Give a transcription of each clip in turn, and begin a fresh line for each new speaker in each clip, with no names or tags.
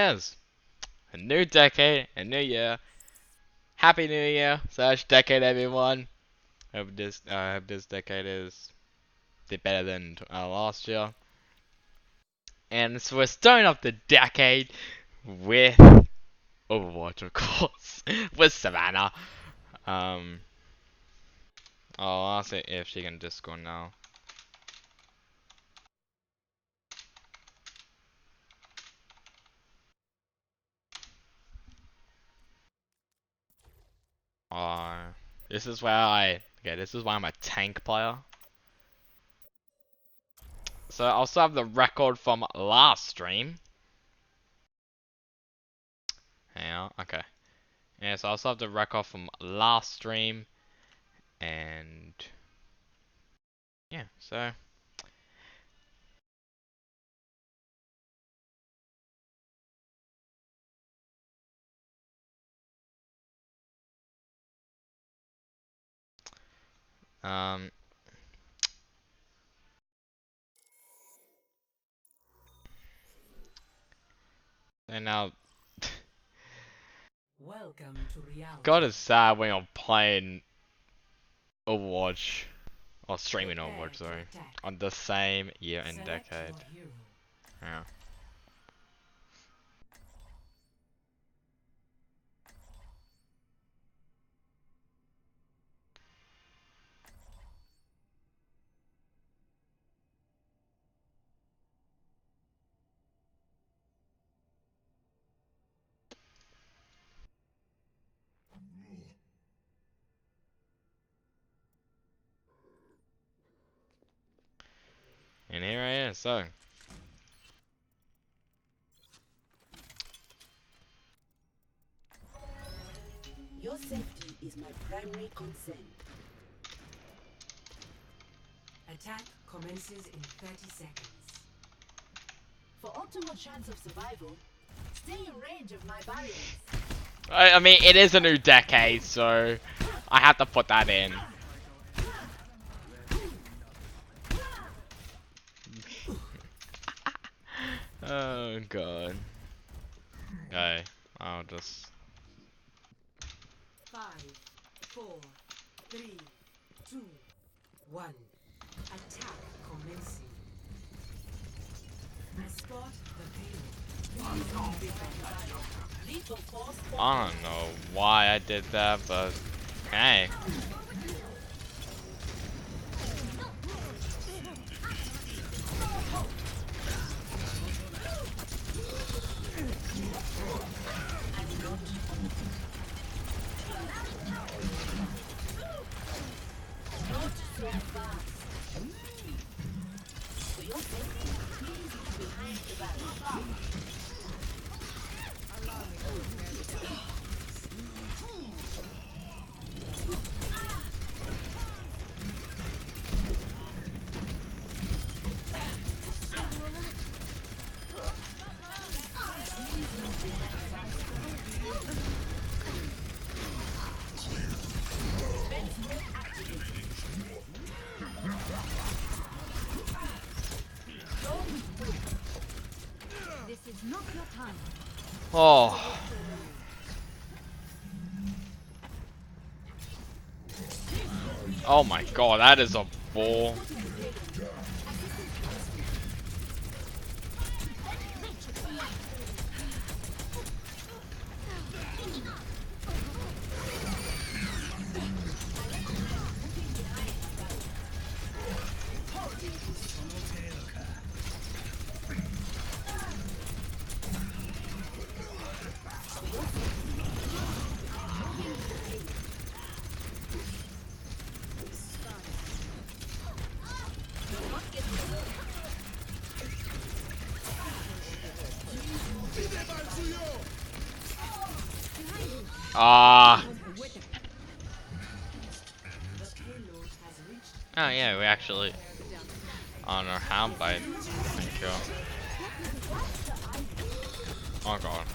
it is. A new decade, a new year. Happy New Year / decade, everyone. Hope this decade is a bit better than last year. And so we're starting off the decade with Overwatch, of course, with Savannah. I'll ask her if she can Discord now. This is where this is why I'm a tank player. So I'll still have the record from last stream. Yeah, okay. Yeah, so I'll still have the record from last stream. And yeah, so and now
Welcome to reality.
God is sad when I'm playing Overwatch or streaming Overwatch, sorry, on the same year and decade. Yeah. And here I am, so
Your safety is my primary concern. Attack commences in 30 seconds. For optimal chance of survival, stay in range of my barriers.
I mean, it is a new decade, so I have to put that in. Oh god. Okay, I'll just.
5, 4, 3, 2, 1. Attack commencing. I spot the payload. Lethal force.
I don't know why I did that, but hey. Oh. Oh my god, that is a ball. Oh yeah, we actually on our hound bite. Thank you. Oh god.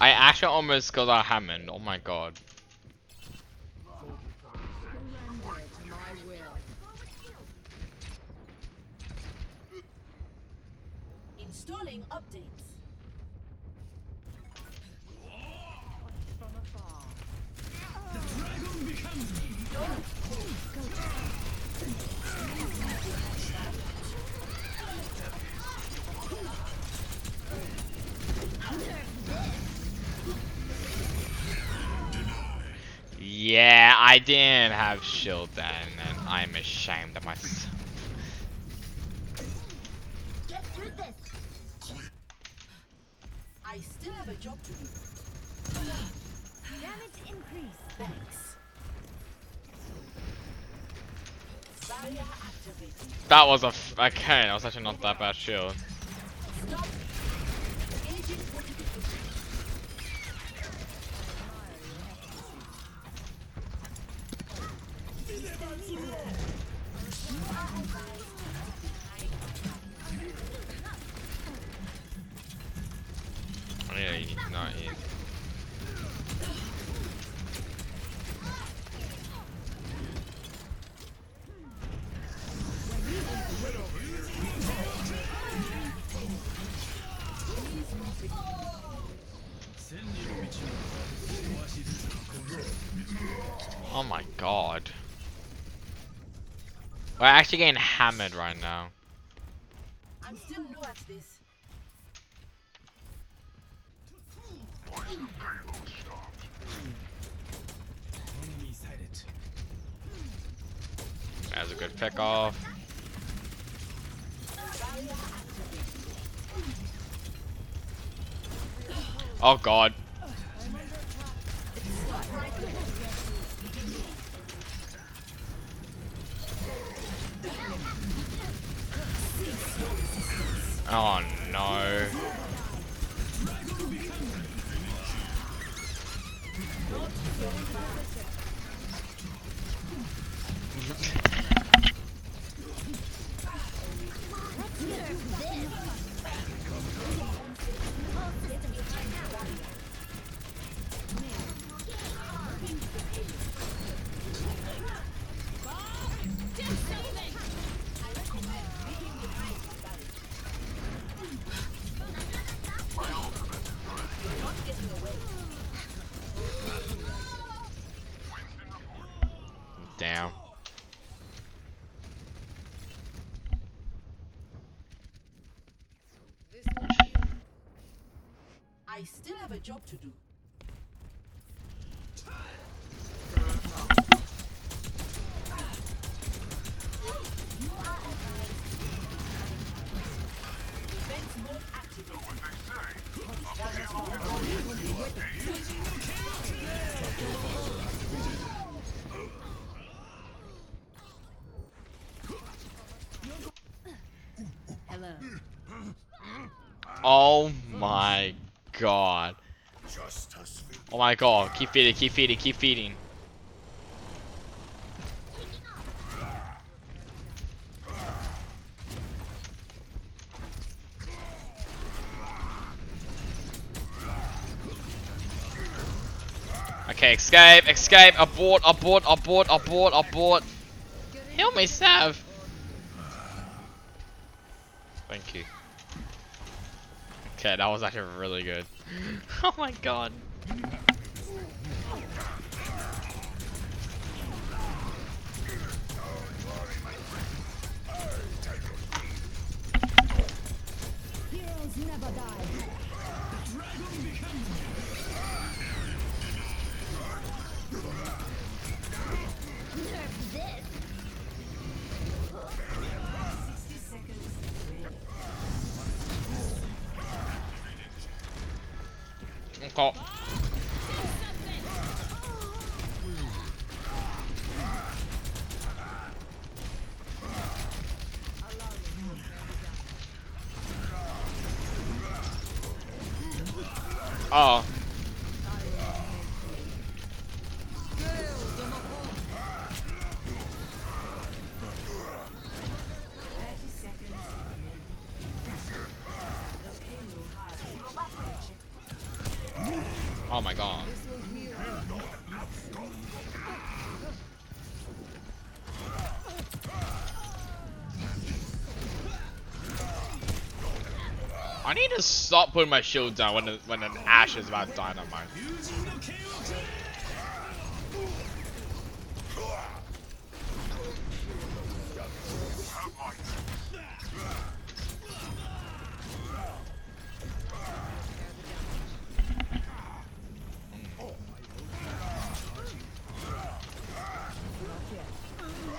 I actually almost got a Hammond. Oh my god.
Surrender to my will. Installing updates. From afar.
Yeah, I didn't have shield then, and I'm ashamed of myself.
Get through this. I still have a job to do. Damage increase. Thanks. Barrier activated.
That was okay, that was actually not that bad shield.
Stop. Engaging fortification.
Really not easy. Oh my god. We're actually getting hammered right now.
I'm still new at this.
That's a good pick off. Oh god. Oh no. Damn.
I still have a job to do. Defense mode activated. Hello.
Oh my god. Oh my god. Keep feeding, keep feeding, keep feeding. Okay, escape, escape, abort, abort, abort, abort, abort. Heal me, Sav. Thank you. Okay, that was actually really good. Oh my god.
Heroes never die.
Okay. Oh. Oh my god. I need to stop putting my shield down when an Ash is about dynamite.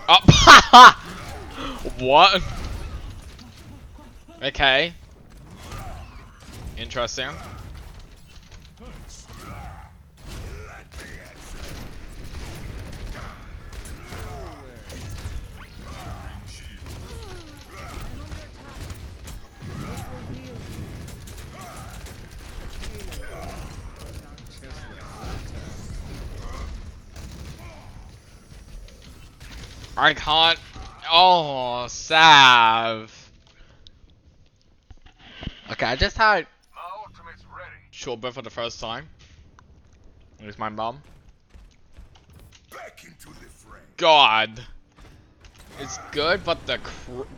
Oh, what? Okay. Interesting. I can't. Oh, Sav. Okay, I just had short burn for the first time. There's my mom. God. It's good, but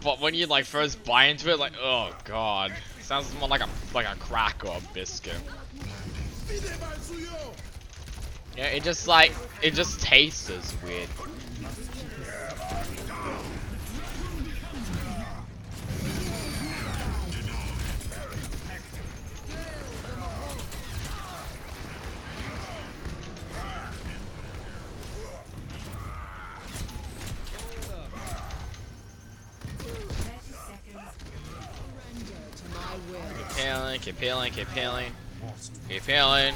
but when you like first bite into it, like, oh god, sounds more like a crack or a biscuit. Yeah, it just tastes weird. Keep healing, keep healing, keep healing, keep healing.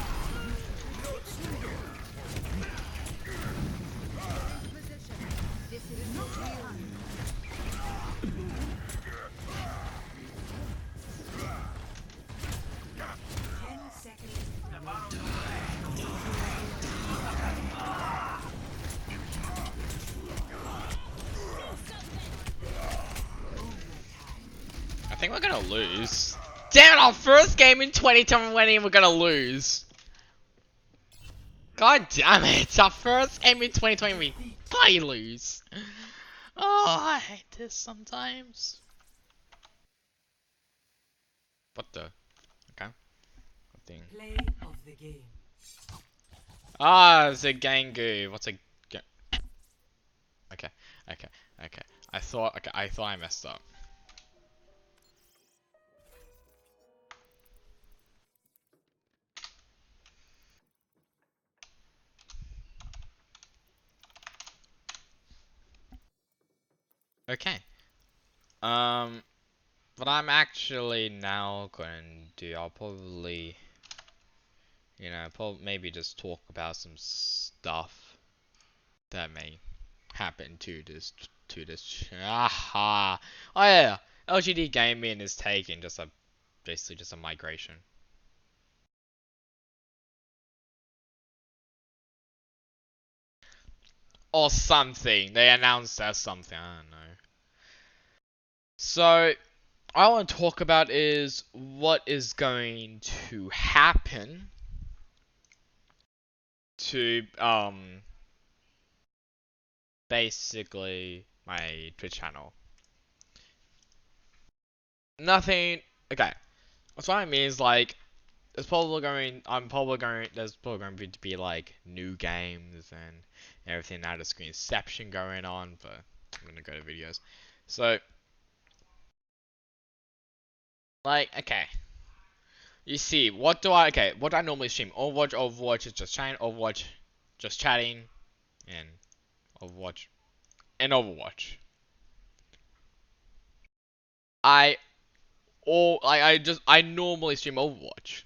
I think we're gonna lose. Damn it, our first game in 2020 and we're gonna lose. God damn it, it's our first game in 2020 we bloody lose. Oh, I hate this sometimes. What the? Okay. What thing?
Play of the game.
Ah, it's a Gangu. What's a okay, okay, okay. I thought I messed up. Okay. Um, what I'm actually now going to do, I'll probably, maybe just talk about some stuff that may happen to this. Aha! Oh yeah, LGD gaming is taking basically just a migration. Or something. They announced as something. I don't know. So, I want to talk about is what is going to happen to basically my Twitch channel. Nothing. Okay. That's what I mean is like there's probably going to be like new games and everything now. There's Screenception going on, but I'm gonna go to videos. So like okay. You see, what do I normally stream? Overwatch is just chatting, Overwatch, just chatting, and Overwatch, and Overwatch. I I normally stream Overwatch,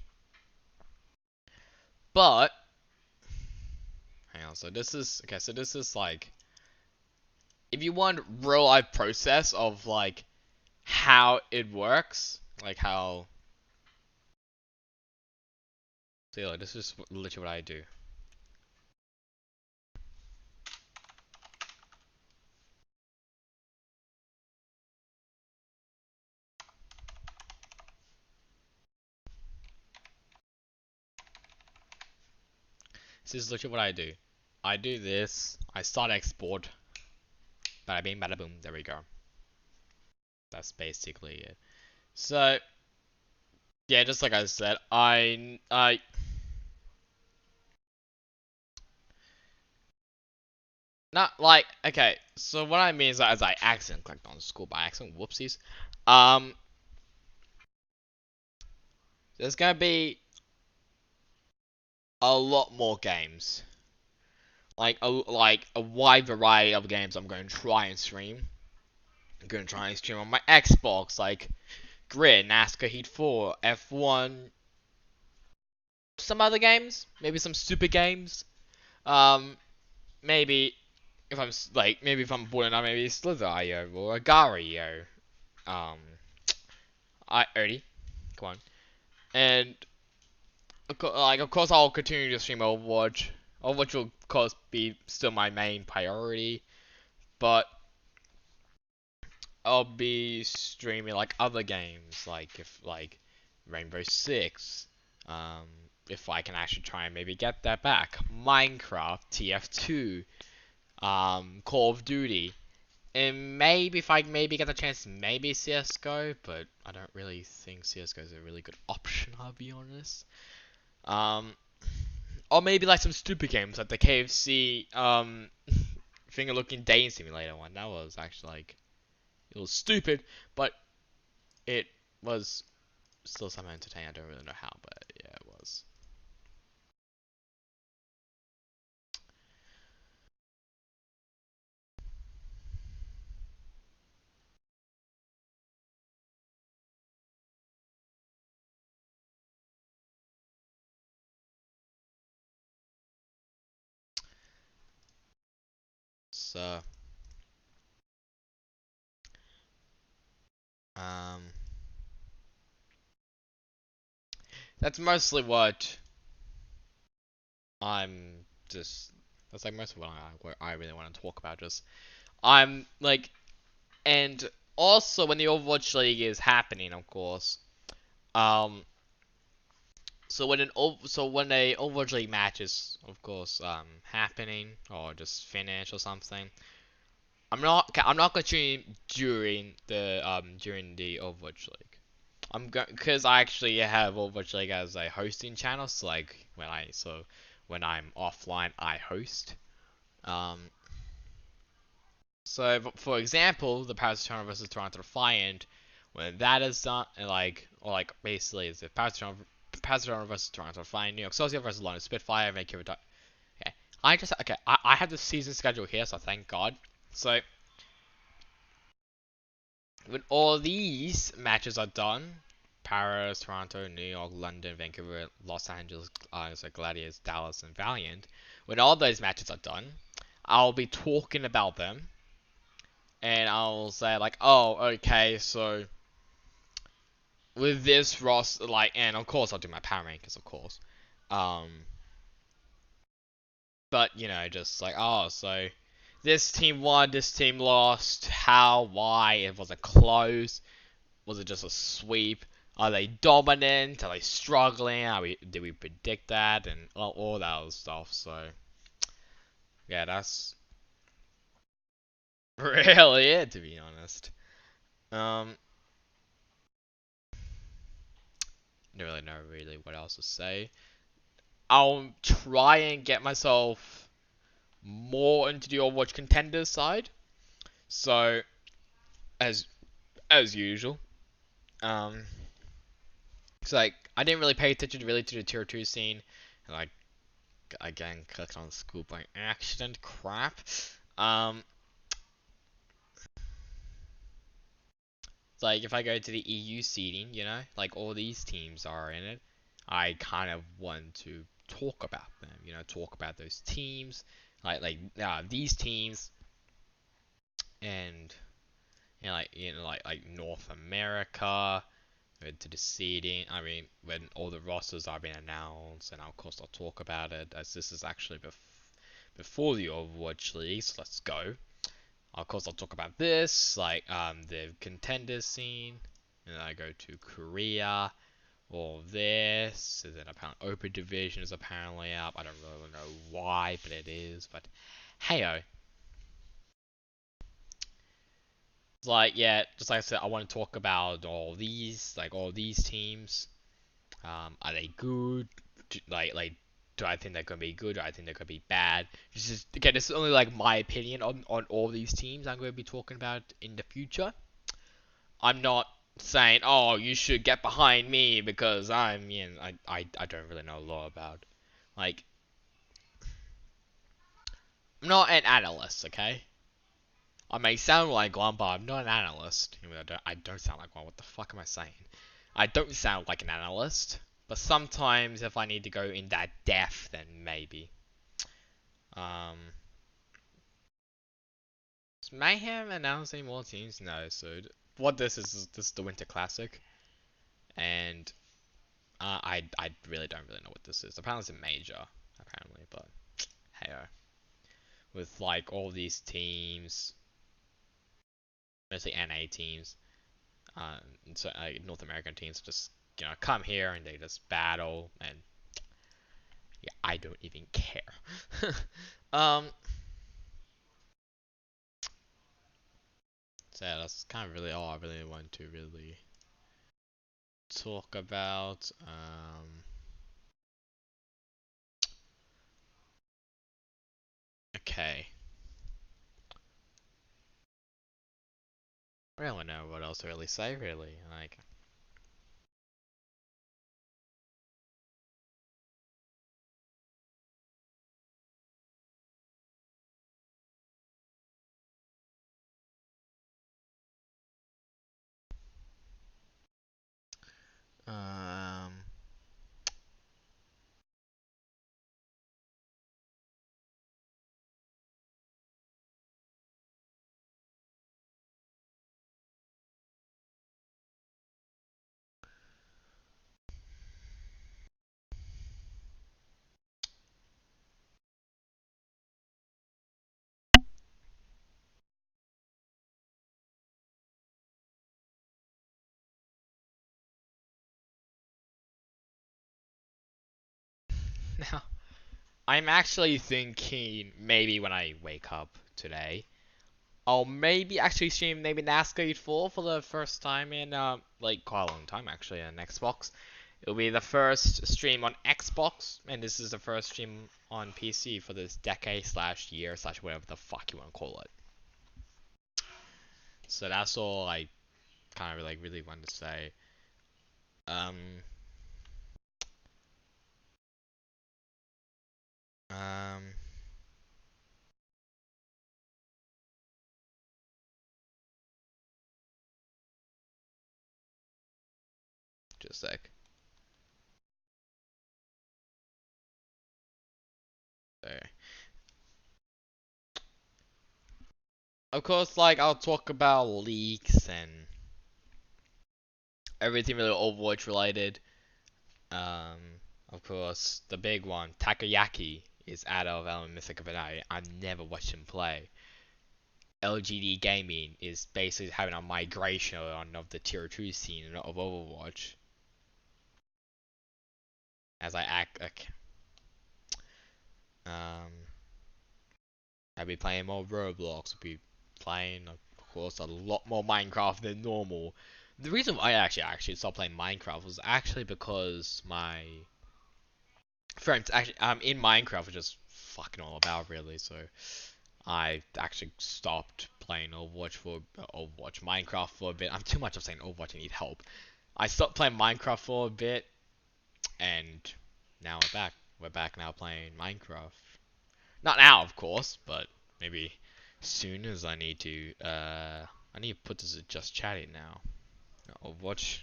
but hang on. So this is like if you want real life process of like how it works, like how. So like this is literally what I do. This is literally what I do. I do this. I start export. Bada bing, bada boom. There we go. That's basically it. So yeah, just like I said, I not like okay. So what I mean is that as I accidentally clicked on school by accident, whoopsies. Um, there's gonna be a lot more games, like a wide variety of games. I'm going to try and stream. I'm going to try and stream on my Xbox, like Grid, NASCAR Heat 4, F1, some other games, maybe some super games. Um, maybe if I'm maybe if I'm bored enough, maybe Slither.io or Agario. Um, I Ernie, come on, and of course I'll continue to stream Overwatch. Overwatch will of course be still my main priority, but I'll be streaming like other games, like if like Rainbow Six, um, if I can actually try and maybe get that back, Minecraft, TF2, Call of Duty, and maybe if I maybe get the chance, maybe CS:GO, but I don't really think CS:GO is a really good option. I'll be honest. Um, or maybe like some stupid games like the KFC finger looking dating simulator one. That was actually like it was stupid, but it was still somehow entertaining. I don't really know how, but yeah, it was. So, um, that's mostly I'm just. That's like most of what I really want to talk about. Just I'm like, and also when the Overwatch League is happening, of course. Um, so when a Overwatch League match is, of course, happening or just finished or something. I'm not going to stream during the Overwatch League. I'm going because I actually have Overwatch League as a hosting channel. So like when I'm offline, I host. Um, so for example, the Paris Toronto versus Toronto Defiant, when that is done, and or like basically is the Paris Toronto versus Toronto Defiant, New York Social versus London Spitfire, Vancouver. Okay, I have the season schedule here, so thank God. So when all these matches are done, Paris, Toronto, New York, London, Vancouver, Los Angeles, so Gladiators, Dallas, and Valiant, when all those matches are done, I'll be talking about them, and I'll say like, oh, okay, so with this roster, like, and of course I'll do my power rankings, of course, um, but you know, just like, oh, so this team won, this team lost, how, why, it was a close. Was it just a sweep? Are they dominant? Are they struggling? Did we predict that? And all that other stuff. So yeah, that's really it, to be honest. Um, don't really know really what else to say. I'll try and get myself more into the Overwatch contenders side. So as as usual, um, it's like I didn't really pay attention really to the tier two scene, and like again clicked on school by accident. Crap. Um, like if I go to the EU seeding, you know, like all these teams are in it, I kind of want to talk about them, you know, talk about those teams, these teams, and like North America to the seeding. I mean, when all the rosters are being announced, and of course I'll talk about it as this is actually before the Overwatch League. So let's go. Of course, I'll talk about this, like the contender scene, and then I go to Korea, all this, and then apparently Open Division is apparently up. I don't really know why, but it is. But heyo, it's like yeah, just like I said, I want to talk about all these teams. Are they good? Like, do I think they're gonna be good? Or I think they're gonna be bad? This is again, this is only like my opinion on all these teams I'm going to be talking about in the future. I'm not saying, oh, you should get behind me because I don't really know a lot about. Like, I'm not an analyst, okay? I may sound like one, but I'm not an analyst. I don't sound like one. What the fuck am I saying? I don't sound like an analyst, but sometimes if I need to go in that depth, then maybe. Um, is Mayhem announcing more teams? No. So what this is the Winter Classic, and I really don't really know what this is. Apparently it's a major, apparently, but hey, with like all these teams, mostly NA teams, so North American teams just come here and they just battle, and yeah, I don't even care. um, so yeah, that's kind of really all I really want to really talk about. Okay. I don't know what else to really say, really. Like, um, now I'm actually thinking maybe when I wake up today, I'll maybe actually stream maybe NASCAR 4 for the first time in like quite a long time actually on Xbox. It'll be the first stream on Xbox, and this is the first stream on PC for this decade slash year slash whatever the fuck you want to call it. So that's all I kind of like really wanted to say. Um, um, just a sec. There. Of course, like I'll talk about leaks and everything really Overwatch related. Of course, the big one, Takoyaki, is out of Mythic of an Eye. I've never watched him play. LGD Gaming is basically having a migration on of the tier 2 scene of Overwatch. As I act, um, I'll be playing more Roblox. I'll be playing, of course, a lot more Minecraft than normal. The reason why I actually stopped playing Minecraft was actually because my friends actually in Minecraft were just fucking all about really. So I actually stopped playing Overwatch Minecraft for a bit. I'm too much of saying Overwatch. I need help. I stopped playing Minecraft for a bit, and now we're back. We're back now playing Minecraft. Not now, of course, but maybe soon as I need to put this as just chatting now. Overwatch.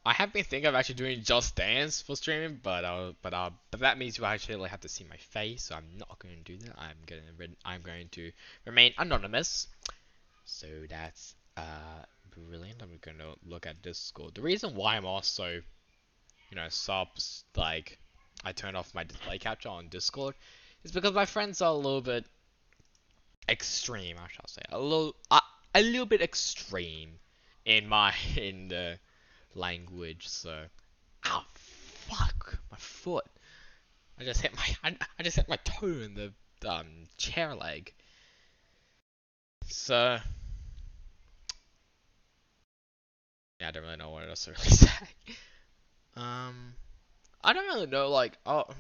I have been thinking of actually doing Just Dance for streaming, but that means you actually like, have to see my face, so I'm not going to do that. I'm going to remain anonymous. So that's brilliant. I'm going to look at Discord. The reason why I'm also subs like I turned off my display capture on Discord is because my friends are a little bit extreme. I shall say a little. a little bit extreme in my in the language. So, ow, fuck, my foot. I just hit my toe in the chair leg. So yeah, I don't really know what else to really say. Um, I don't really know. Like, what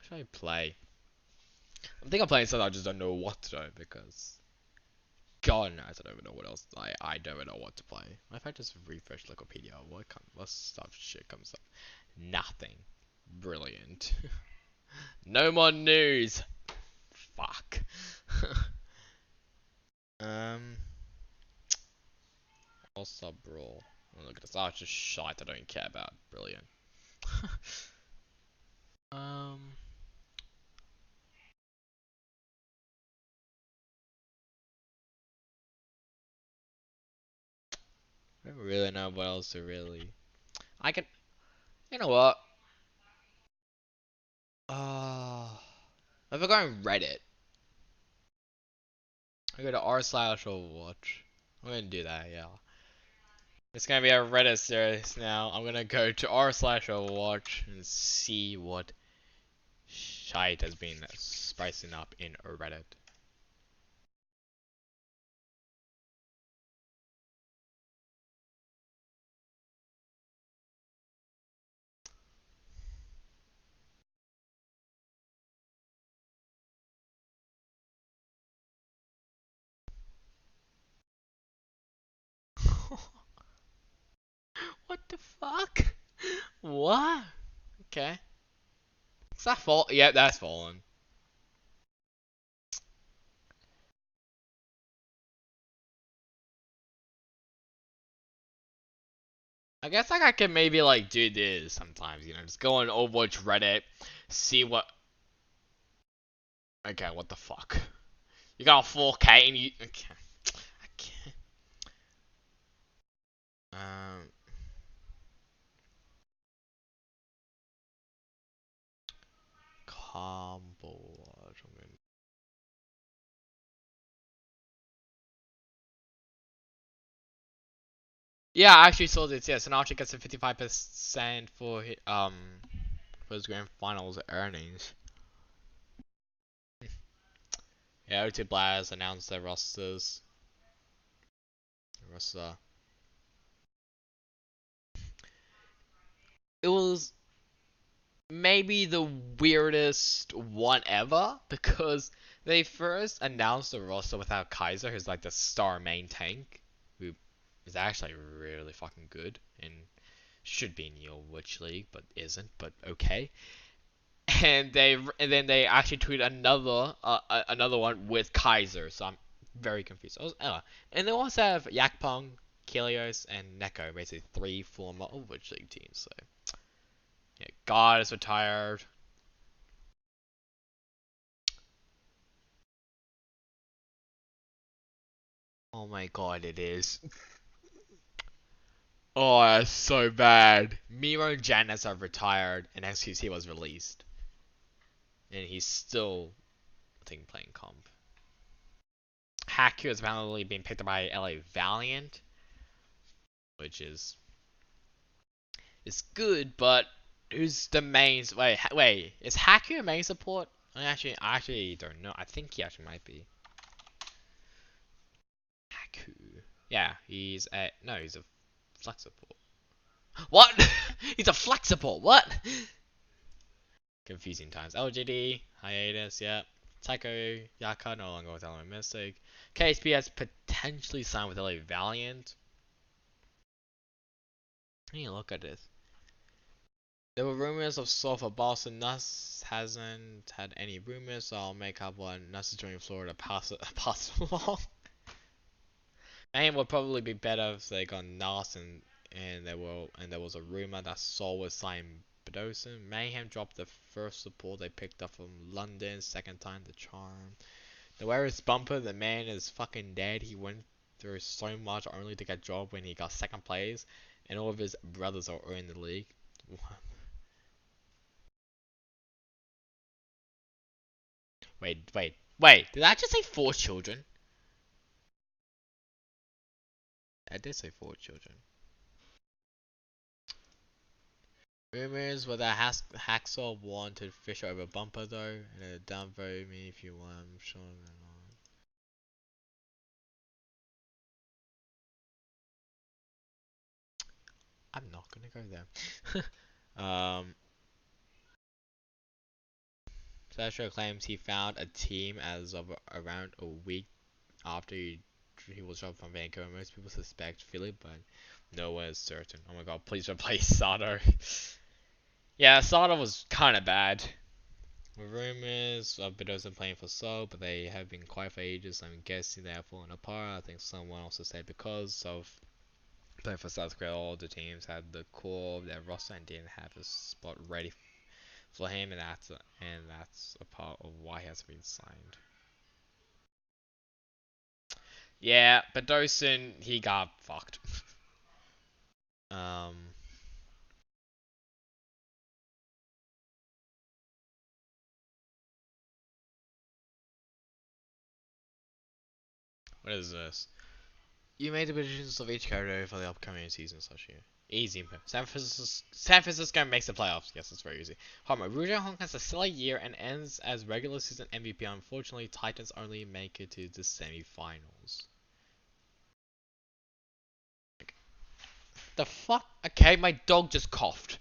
should I play? I think I'm playing something I just don't know what to do because God knows I don't even know what else. I don't even know what to play. If I just refresh Wikipedia, what stuff shit comes up? Nothing. Brilliant. No more news. Fuck. um. What's up, bro? Oh, look at this. Oh, it's just shite I don't care about. Brilliant. um. I don't really know what else to really. I can. You know what? If I go on Reddit, I go to r/Overwatch. I'm gonna do that, yeah. It's gonna be a Reddit series now. I'm gonna go to r/Overwatch and see what shite has been spicing up in Reddit. What the fuck? What? Okay. Is that fall? Yeah, that's fallen. I guess like I can maybe like do this sometimes, just go on Overwatch Reddit, see what. Okay, what the fuck? You got a 4K and you. Okay, I can't. Um, combo. Yeah, I actually saw this. Yes, and Archie gets a 55% for his grand finals earnings. Yeah, OT Blaz announced their rosters. Roster. It was maybe the weirdest one ever because they first announced the roster without Kaiser, who's like the star main tank, who is actually really fucking good and should be in the Overwatch League, but isn't. But okay. And then they actually tweeted another one with Kaiser, so I'm very confused. And they also have Yakpong, Kilios, and Neko, basically three former Overwatch League teams. So yeah, God is retired. Oh my God, it is. Oh, that's so bad. Miro and Janice have retired, and XQC was released, and he's still, I think, playing comp. Haku has apparently been picked up by LA Valiant, which is good, but who's the main? Wait, is Haku a main support? I actually don't know. I think he actually might be. Haku. Yeah, he's a flex support. What? He's a flex support. What? Confusing times. LGD, hiatus, yeah. Taiko, Yaka, no longer with Element Mystic. KSP has potentially signed with LA Valiant. Hey, look at this. There were rumors of Sulfur Boston. Nuss hasn't had any rumors, so I'll make up one. Nuss is joining Florida. Pass it along. Mayhem would probably be better if they got Nuss and there was a rumor that Sol was signing Bedosen. Mayhem dropped the first support they picked up from London, second time the charm. The Warriors bumper, the man is fucking dead. He went through so much only to get dropped when he got second place, and all of his brothers are in the league. Wait. Wait, did I just say 4 children? I did say 4 children. Rumors whether Hacksaw wanted Fisher over Bumper though, and it downvote me if you want. I'm sure they're not. I'm not gonna go there. Sasha claims he found a team as of around a week after he was dropped from Vancouver. Most people suspect Philly, but no one is certain. Oh my god, please replace Sato. Yeah, Sato was kind of bad. Rumors of Bedozen playing for Seoul, but they have been quiet for ages. I'm guessing they have fallen apart. I think someone also said because of playing for South Korea, all the teams had the core of their roster and didn't have a spot ready for him, and that's a part of why he has been signed. Yeah, but Dawson, he got fucked. um, what is this? You made the predictions of each character for the upcoming season such year. Easy. San Francisco makes the playoffs. Yes, it's very easy. Homer, Rujo Hong has a stellar year and ends as regular season MVP. Unfortunately, Titans only make it to the semifinals. The fuck? Okay, my dog just coughed.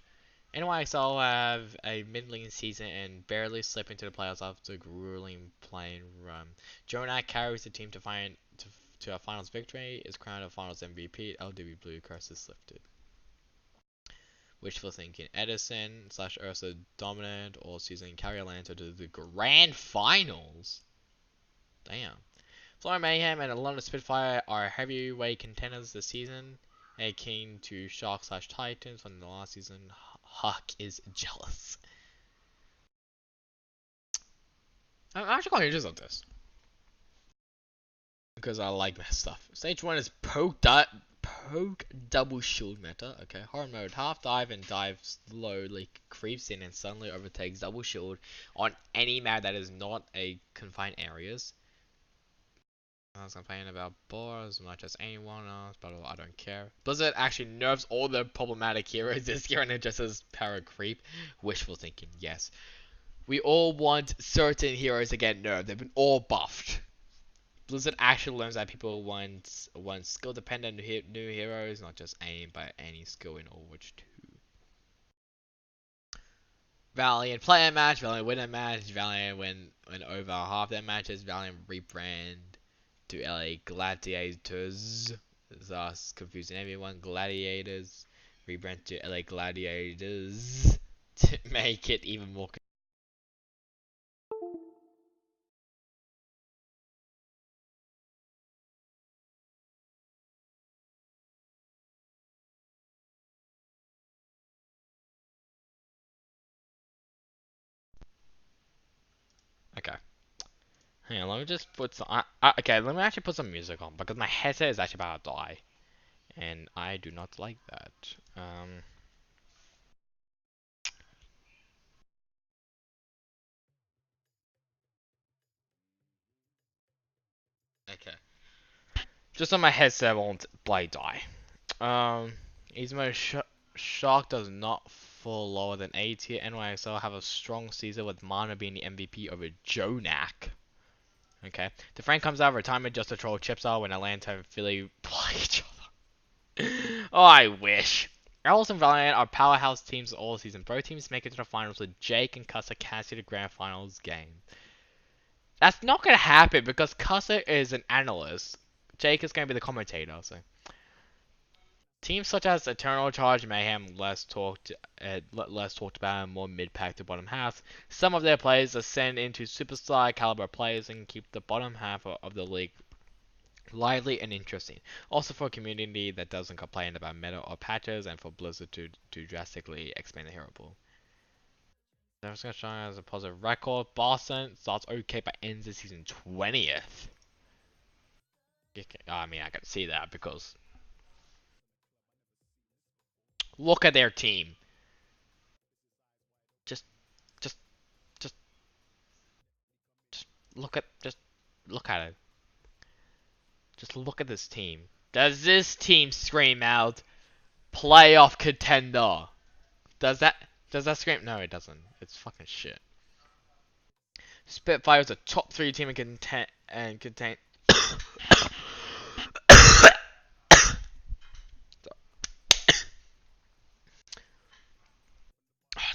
Anyway, so I'll have a middling season and barely slip into the playoffs after a grueling playing run. Jonak carries the team to a finals victory, is crowned a finals MVP. LDB Blue curse is lifted. Wishful thinking. Edison slash Ursa dominant all season. Carry Atlanta to the grand finals. Damn. Florida Mayhem and Atlanta Spitfire are heavyweight contenders this season. Akin to Shark slash Titans from the last season. Huck is jealous. I'm actually quite interested in this. Because I like that stuff. Stage 1 is poke double shield meta. Okay, hard mode. Half dive and dive slowly creeps in and suddenly overtakes double shield on any map that is not a confined areas. I was complaining about bars as much as anyone else, but I don't care. Blizzard actually nerfs all the problematic heroes this year and addresses power creep. Wishful thinking, yes. We all want certain heroes to get nerfed. They've been all buffed. Blizzard actually learns that people want skill dependent new heroes, not just aim by any skill in Overwatch 2. Valiant play a match, Valiant win a match, Valiant win over half their matches, Valiant rebrand to LA Gladiators. Thus confusing everyone. Gladiators rebrand to LA Gladiators to make it even more. Okay. Hang on, let me just put some. Okay, let me actually put some music on because my headset is actually about to die, and I do not like that. Okay. Just so my headset won't die. Izmo Shark does not fall lower than A tier. NYXL have a strong season with Mana being the MVP over Jonak. Okay. The Frank comes out of retirement just to troll Chips out when Atlanta and Philly play each other. Oh, I wish. Owls and Valiant are powerhouse teams all season. Both teams make it to the finals with Jake and Cussa casting the grand finals game. That's not going to happen because Cussa is an analyst. Jake is going to be the commentator. So teams such as Eternal Charge, Mayhem, less talked about, and more mid-pack to bottom half. Some of their players ascend into superstar caliber players and keep the bottom half of the league lively and interesting. Also for a community that doesn't complain about meta or patches, and for Blizzard to drastically expand the hero pool. Never gonna shine as a positive record. Boston starts okay but ends the season 20th. I mean, I can see that because look at their team. Just, just, just. just look at it. Just look at this team. Does this team scream out playoff contender? Does that does that scream? No, it doesn't. It's fucking shit. Spitfire's a top three team and contain.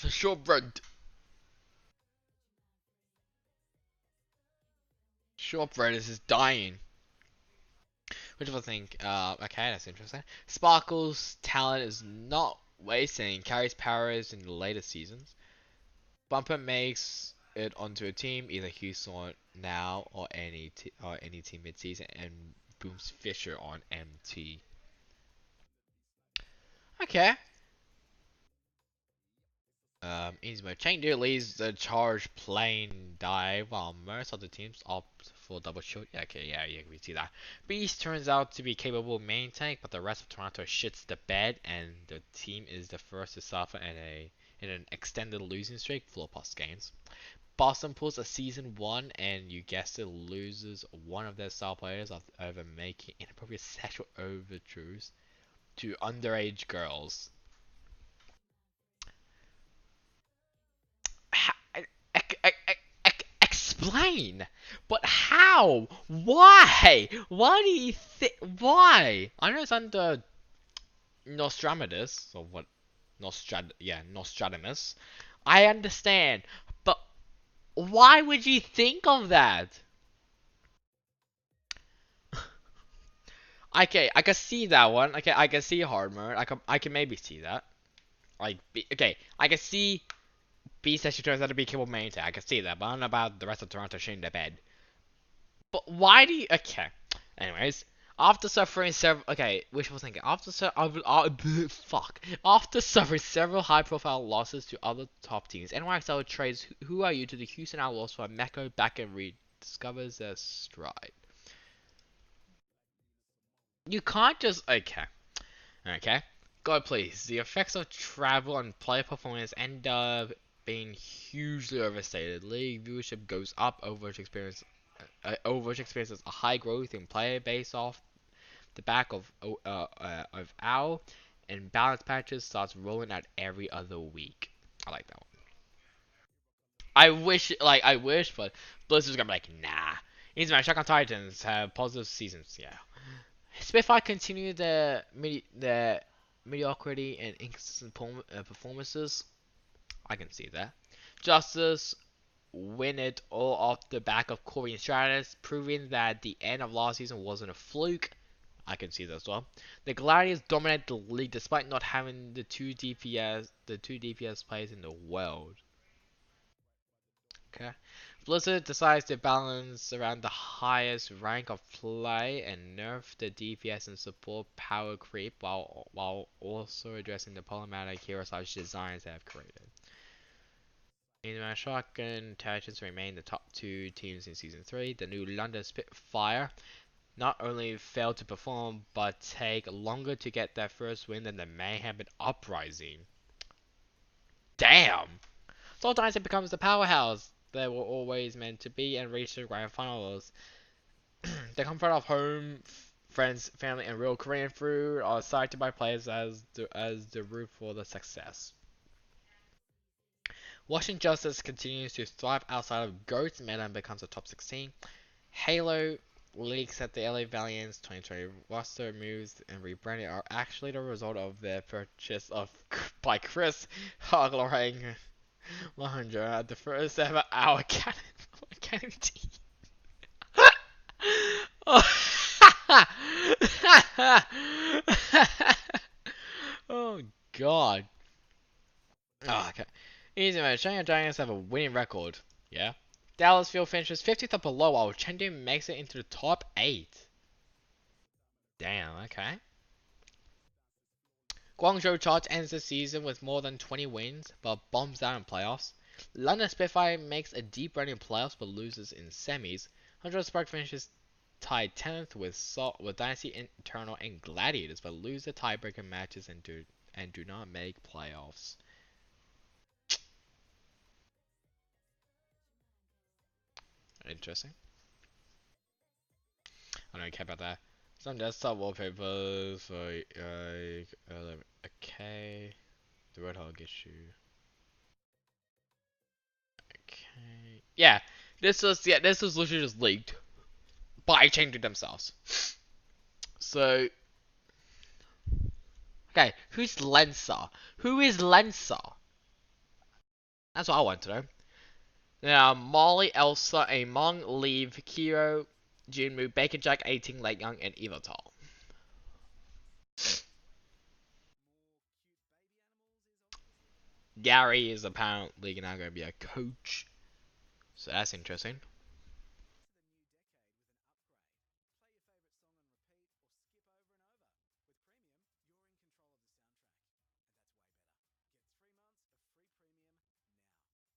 The shortbread is dying. Which I think, okay, that's interesting. Sparkle's talent is not wasting, carries powers in the later seasons. Bumper makes it onto a team, either Houston now or any team mid-season, and booms Fisher on MT. Okay. Easy mode. Chengdu leads the charge plane dive while most of the teams opt for double shoot. Yeah, okay, yeah, we see that. Beast turns out to be capable main tank, but the rest of Toronto shits the bed, and the team is the first to suffer in an extended losing streak, 4+ games. Boston pulls a season 1, and you guessed it, loses one of their star players over making inappropriate sexual overtures to underage girls. Explain. But how? Why? Why do you think? Why? I know it's under Nostradamus or what? Nostradamus. I understand, but why would you think of that? Okay, I can see that one. Okay, I can see hard mode. I can maybe see that. Okay, I can see Beast actually turns out to be capable main attack. I can see that, but I don't know about the rest of Toronto shitting their bed. But why do you? Okay. Anyways, after suffering several, okay, wishful thinking. After suffering several high-profile losses to other top teams, NYXL trades Who Are You to the Houston Outlaws for Meko back and rediscovers their stride. You can't just okay. God please. The effects of travel on player performance end up being hugely overstated. League viewership goes up. Overwatch experiences a high growth in player base off the back of OWL, and balance patches starts rolling out every other week. I like that one. I wish, but Blizzard's gonna be like, nah. Easy man, Shock on Titans have positive seasons, yeah. Spitfire continue the mediocrity and inconsistent performances. I can see that. Justice win it all off the back of Corey and Stratus, proving that the end of last season wasn't a fluke. I can see that as well. The Gladiators dominate the league despite not having the two DPS players in the world. Okay. Blizzard decides to balance around the highest rank of play and nerf the DPS and support power creep while also addressing the problematic hero slash designs they have created. In my shotgun, Intelligence remain the top two teams in Season 3. The new London Spitfire not only failed to perform, but take longer to get their first win than the Mayhem and Uprising. Damn! So Dynasty becomes the powerhouse they were always meant to be and reach the grand finals. The comfort of home, friends, family, and real Korean food are cited by players as the root for the success. Washington Justice continues to thrive outside of GOAT meta and becomes a top 16. Halo leaks that the LA Valiant's 2020 roster moves and rebranding are actually the result of their purchase of by Chris Hogloring Mahendra at the first ever Our Cannon team. Oh god. Oh, okay. Easy man, Shanghai Giants have a winning record. Yeah. Dallas Field finishes 50th or below while Chengdu makes it into the top 8. Damn, okay. Guangzhou Charge ends the season with more than 20 wins, but bombs out in playoffs. London Spitfire makes a deep run in playoffs but loses in semis. 100 Spark finishes tied 10th with Dynasty Eternal and Gladiators, but lose the tiebreaker matches and do not make playoffs. Interesting. I don't care about that. Some desktop wallpapers, so okay. The Roadhog issue. Okay. Yeah, this was literally just leaked by changing themselves. So okay, who's Lensa? Who is Lensa? That's what I want to know. Now Molly, Elsa, Among, Leave, Kiro, Junmu, Bacon Jack, 18, Late Young, and Evotal. Gary is apparently now going to be a coach, so that's interesting.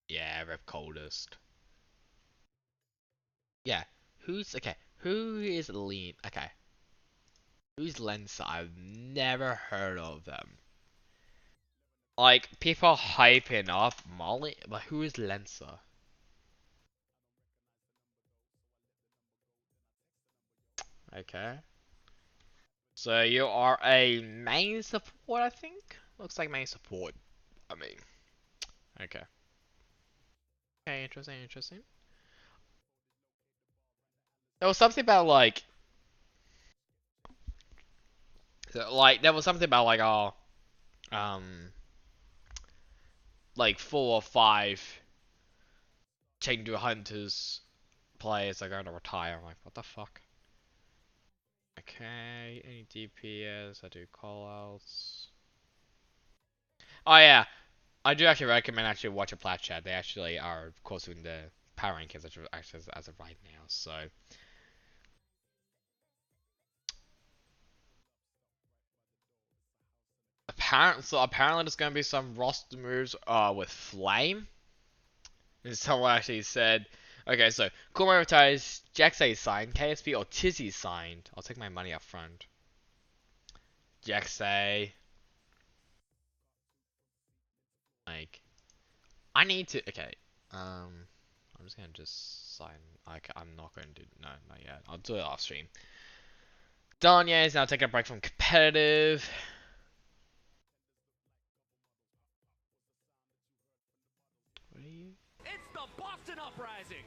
Yeah, Rip Coldest. Yeah, who's okay? Who is Lean? Okay, who's Lensa? I've never heard of them. Like people hyping up Molly, but who is Lensa? Okay, so you are a main support, I think. Looks like main support. I mean, okay. Okay, interesting, interesting. There was something about there was something about um like 4 or 5 Chengdu Hunters players are going to retire. I'm like, what the fuck? Okay, any DPS? I do callouts. Oh yeah, I do actually recommend actually watch a Plat Chat. They actually are, of course, in the power rankings as of right now. So apparently there's going to be some roster moves with Flame. And someone actually said, okay, so Kuma retires, Jaxay signed, KSP or Tizzy signed. I'll take my money up front. Jaxay, like, I need to. Okay, I'm just gonna just sign. Like, I'm not going to do. No, not yet. I'll do it off stream. Danya is now taking a break from competitive. What are you?
It's the Boston Uprising.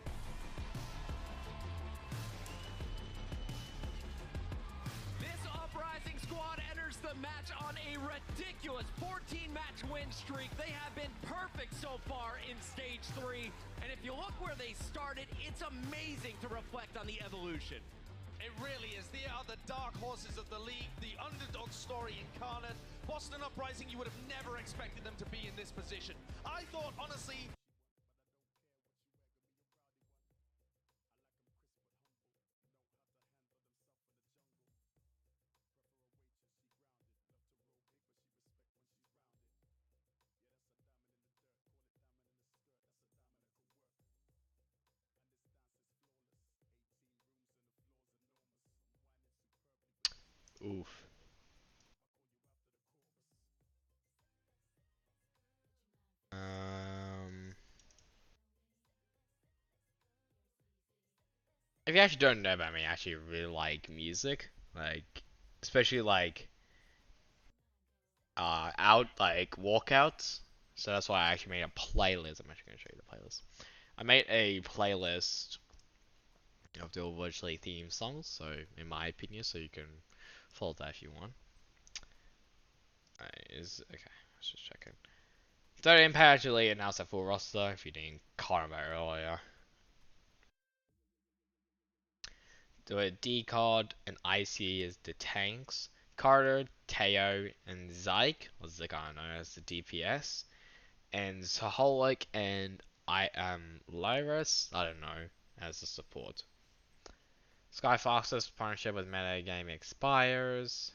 This Uprising squad enters the match on a ridiculous 14-match win streak. They have been perfect so far in Stage 3. And if you look where they started, it's amazing to reflect on the evolution.
It really is. They are the dark horses of the league, the underdog story incarnate. Boston Uprising, you would have never expected them to be in this position. I thought, honestly...
Oof. Um, if you actually don't know about me, I actually really like music, like especially out like walkouts. So that's why I actually made a playlist. I'm actually gonna show you the playlist. I made a playlist of the Overwatch theme songs. So in my opinion, so you can follow that if you want. Is okay. Let's just check it. Third Impact actually announced a full roster. If you didn't call them earlier, the D card and IC is the tanks. Carter, Teo, and Zyke, or Zyke I don't know, as the DPS. And Saholic and I am Lyris, I don't know, as the support. Skyfox's partnership with Metagame expires.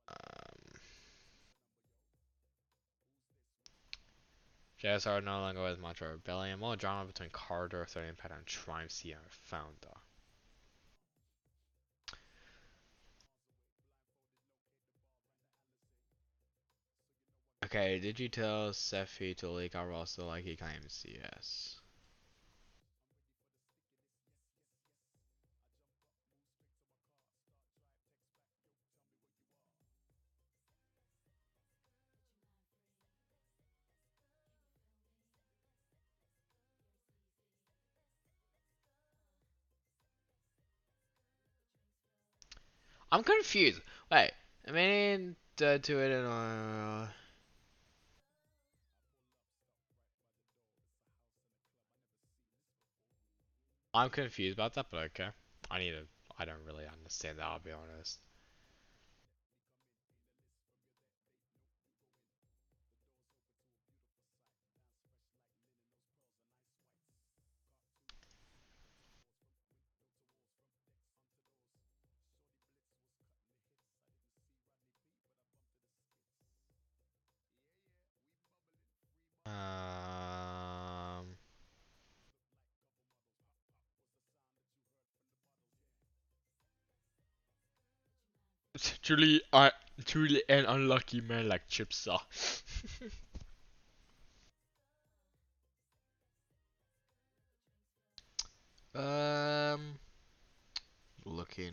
Um, JSR no longer with Montreal Rebellion. More drama between Carter, Third Impact, and Triumph Sierra founder. Okay, did you tell Sephi to leak our roster like he claims? Yes. I'm confused. Wait, I mean, to it and I'm confused about that, but okay. I need to. I don't really understand that. I'll be honest. Um, truly, truly an unlucky man like Chips are. um, looking.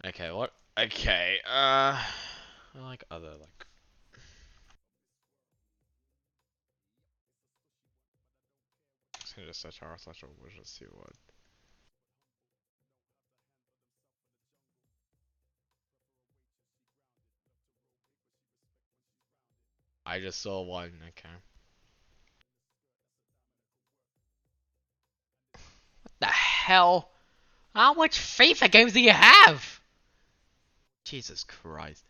Okay, what? Okay, I like other like. Let's just search our social. We'll just see what. I just saw one. Okay. The hell? How much FIFA games do you have? Jesus Christ.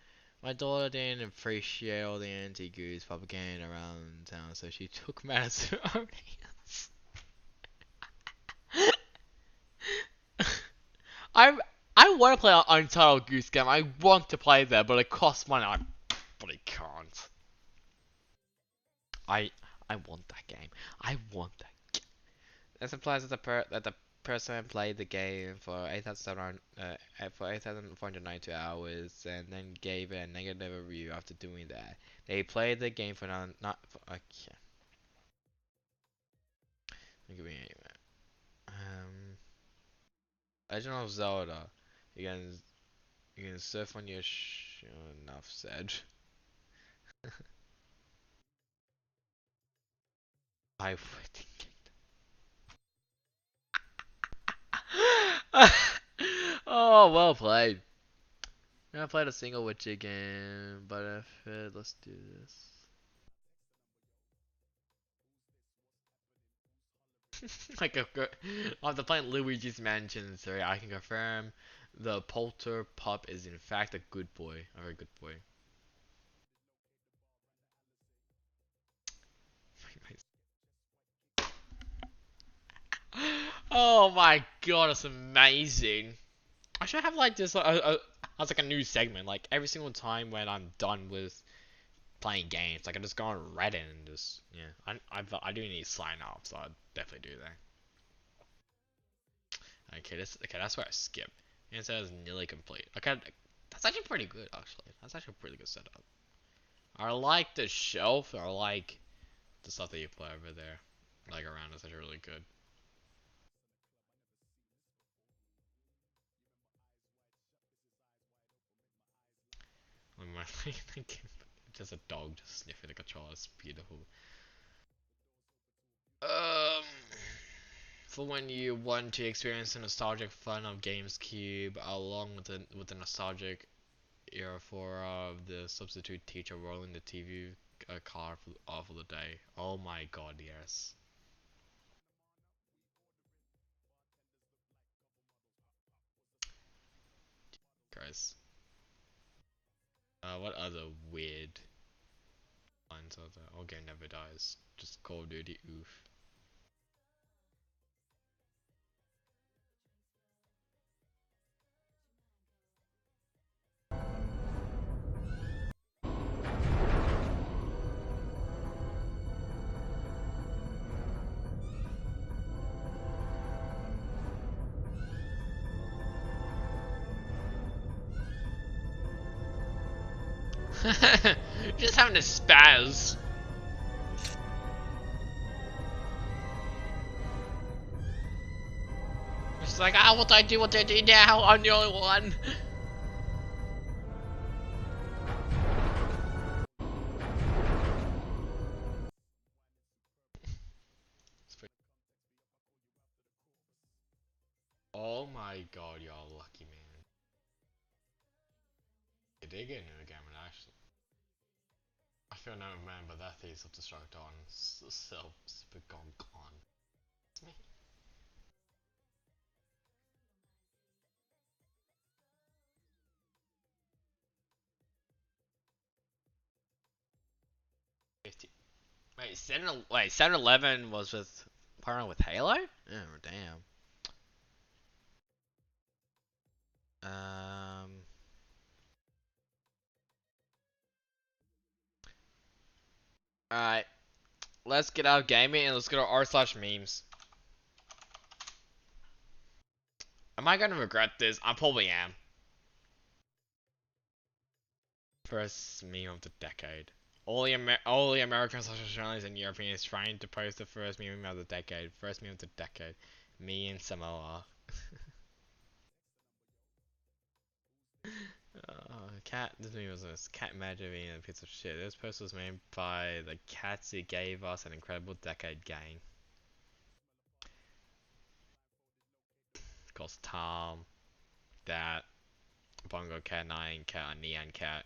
My daughter didn't appreciate all the anti-goose propaganda around town, so she took matters to her own hands. I I want to play an Untitled Goose game. I want to play that, but it costs money. But I can't. I I want that game. I want that. This implies that the person played the game for 8,492 hours and then gave it a negative review after doing that. They played the game for not for, okay. Give me Legend of Zelda. You can you can surf on your enough said. I would. Oh, well played. Never played a single Witcher game, but if let's do this. Like after playing Luigi's Mansion 3, I can confirm the Polter pup is in fact a good boy, a very good boy. Oh my god, it's amazing. I should have like this as like a new segment, like every single time when I'm done with playing games, like I just go on Reddit and just yeah. I do need to sign up, so I'll definitely do that. Okay, that's where I skip. And it says nearly complete. Okay, that's actually pretty good actually. That's actually a pretty good setup. I like the shelf. I like the stuff that you put over there, like around. It's actually really good. I'm like just a dog just sniffing the controller. It's beautiful. Um, for when you want to experience the nostalgic fun of GameCube, along with the nostalgic era for the substitute teacher rolling the TV card off of the day. Oh my god, yes. Guys, what other weird lines are there? Oh, game never dies. Just Call of Duty, oof. Just having a spaz. It's like, ah, what do I do? What do I do now? I'm the only one. Oh my god, you're lucky, man. They did get into the game, actually. I feel no man, but that is self-destruct on self-spit gone. It's me. 50. Wait, 7-Eleven was with partnering with Halo? Oh damn. Alright, let's get out of gaming and let's go to r/memes. Am I gonna regret this? I probably am. First meme of the decade. All the Americans, Australians, and Europeans trying to post the first meme of the decade. First meme of the decade. Me and Samoa. Cat. This meme was a cat imagine being a piece of shit. This post was made by the cats who gave us an incredible decade game. Of course, Tom, that, Bongo Cat, Nyan Cat, Neon Cat,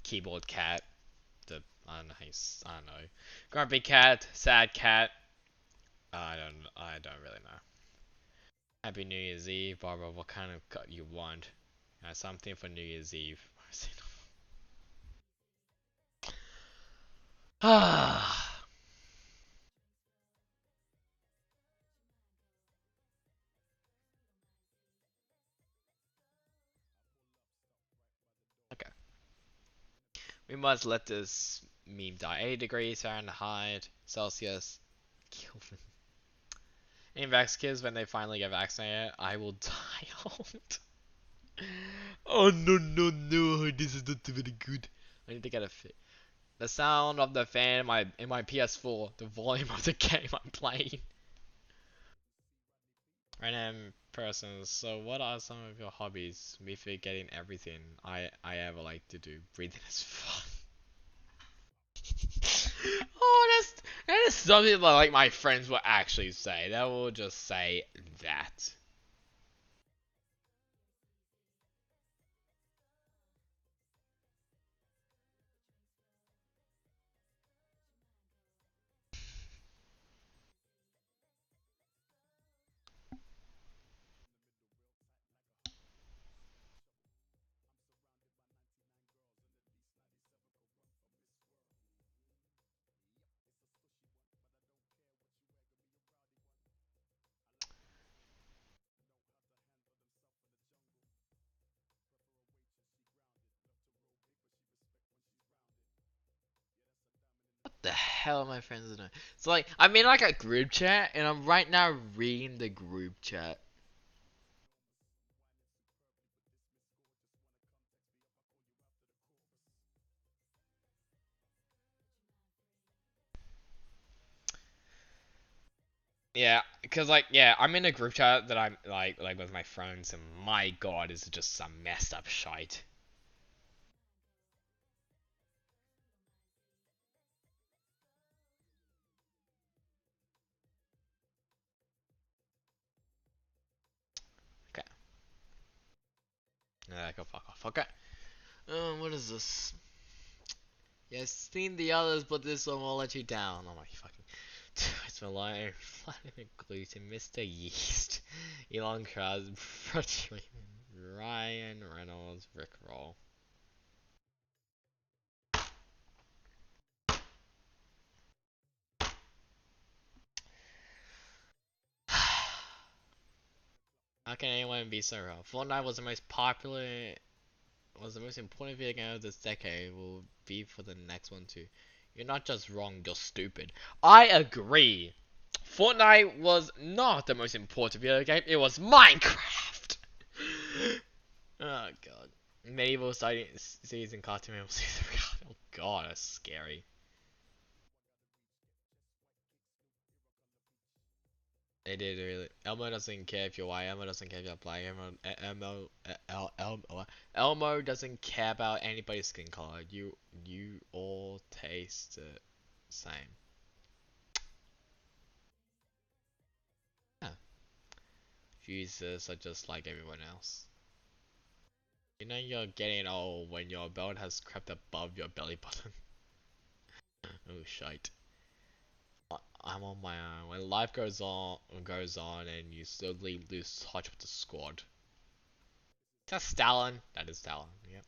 Keyboard Cat. I don't know. I don't know. Grumpy Cat, Sad Cat. I don't really know. Happy New Year's Eve, Barbara. What kind of cut you want? Something for New Year's Eve. Ah. Okay. We must let this meme die. 80 degrees Fahrenheit, Celsius, Kelvin. Vax kids, when they finally get vaccinated, I will die old. Oh no, this is not very good. I need to get a fit. The sound of the fan in my PS4, the volume of the game I'm playing. Random persons, so what are some of your hobbies? Me forgetting everything I ever like to do. Breathing is fun. Oh, that is something that like my friends will actually say. They will just say that. The hell are my friends doing? So like I'm in like a group chat and I'm right now reading the group chat. Yeah, because like yeah, I'm in a group chat that I'm like with my friends and my god, is just some messed up shite. Okay. Go fuck off. Okay. What is this? Yeah, I've seen the others, but this one will let you down. Oh my fucking. It's Malone, Vladimir Gluten, Mr. Yeast, Elon Krause, Ryan Reynolds, Rick Roll. How can anyone be so wrong? Fortnite was the most popular, was the most important video game of this decade. Will be for the next one too. You're not just wrong, you're stupid. I agree. Fortnite was not the most important video game. It was Minecraft. Oh god. medieval season cartoon medieval season. Oh god, that's scary. They did really. Elmo doesn't care if you're white. Elmo doesn't care if you're black. Elmo doesn't care about anybody's skin color. You all taste the same. Yeah. Jesus are just like everyone else. You know you're getting old when your belt has crept above your belly button. Oh shite. I'm on my own. When life goes on, and you slowly lose touch with the squad. That's Stalin. That is Stalin. Yep.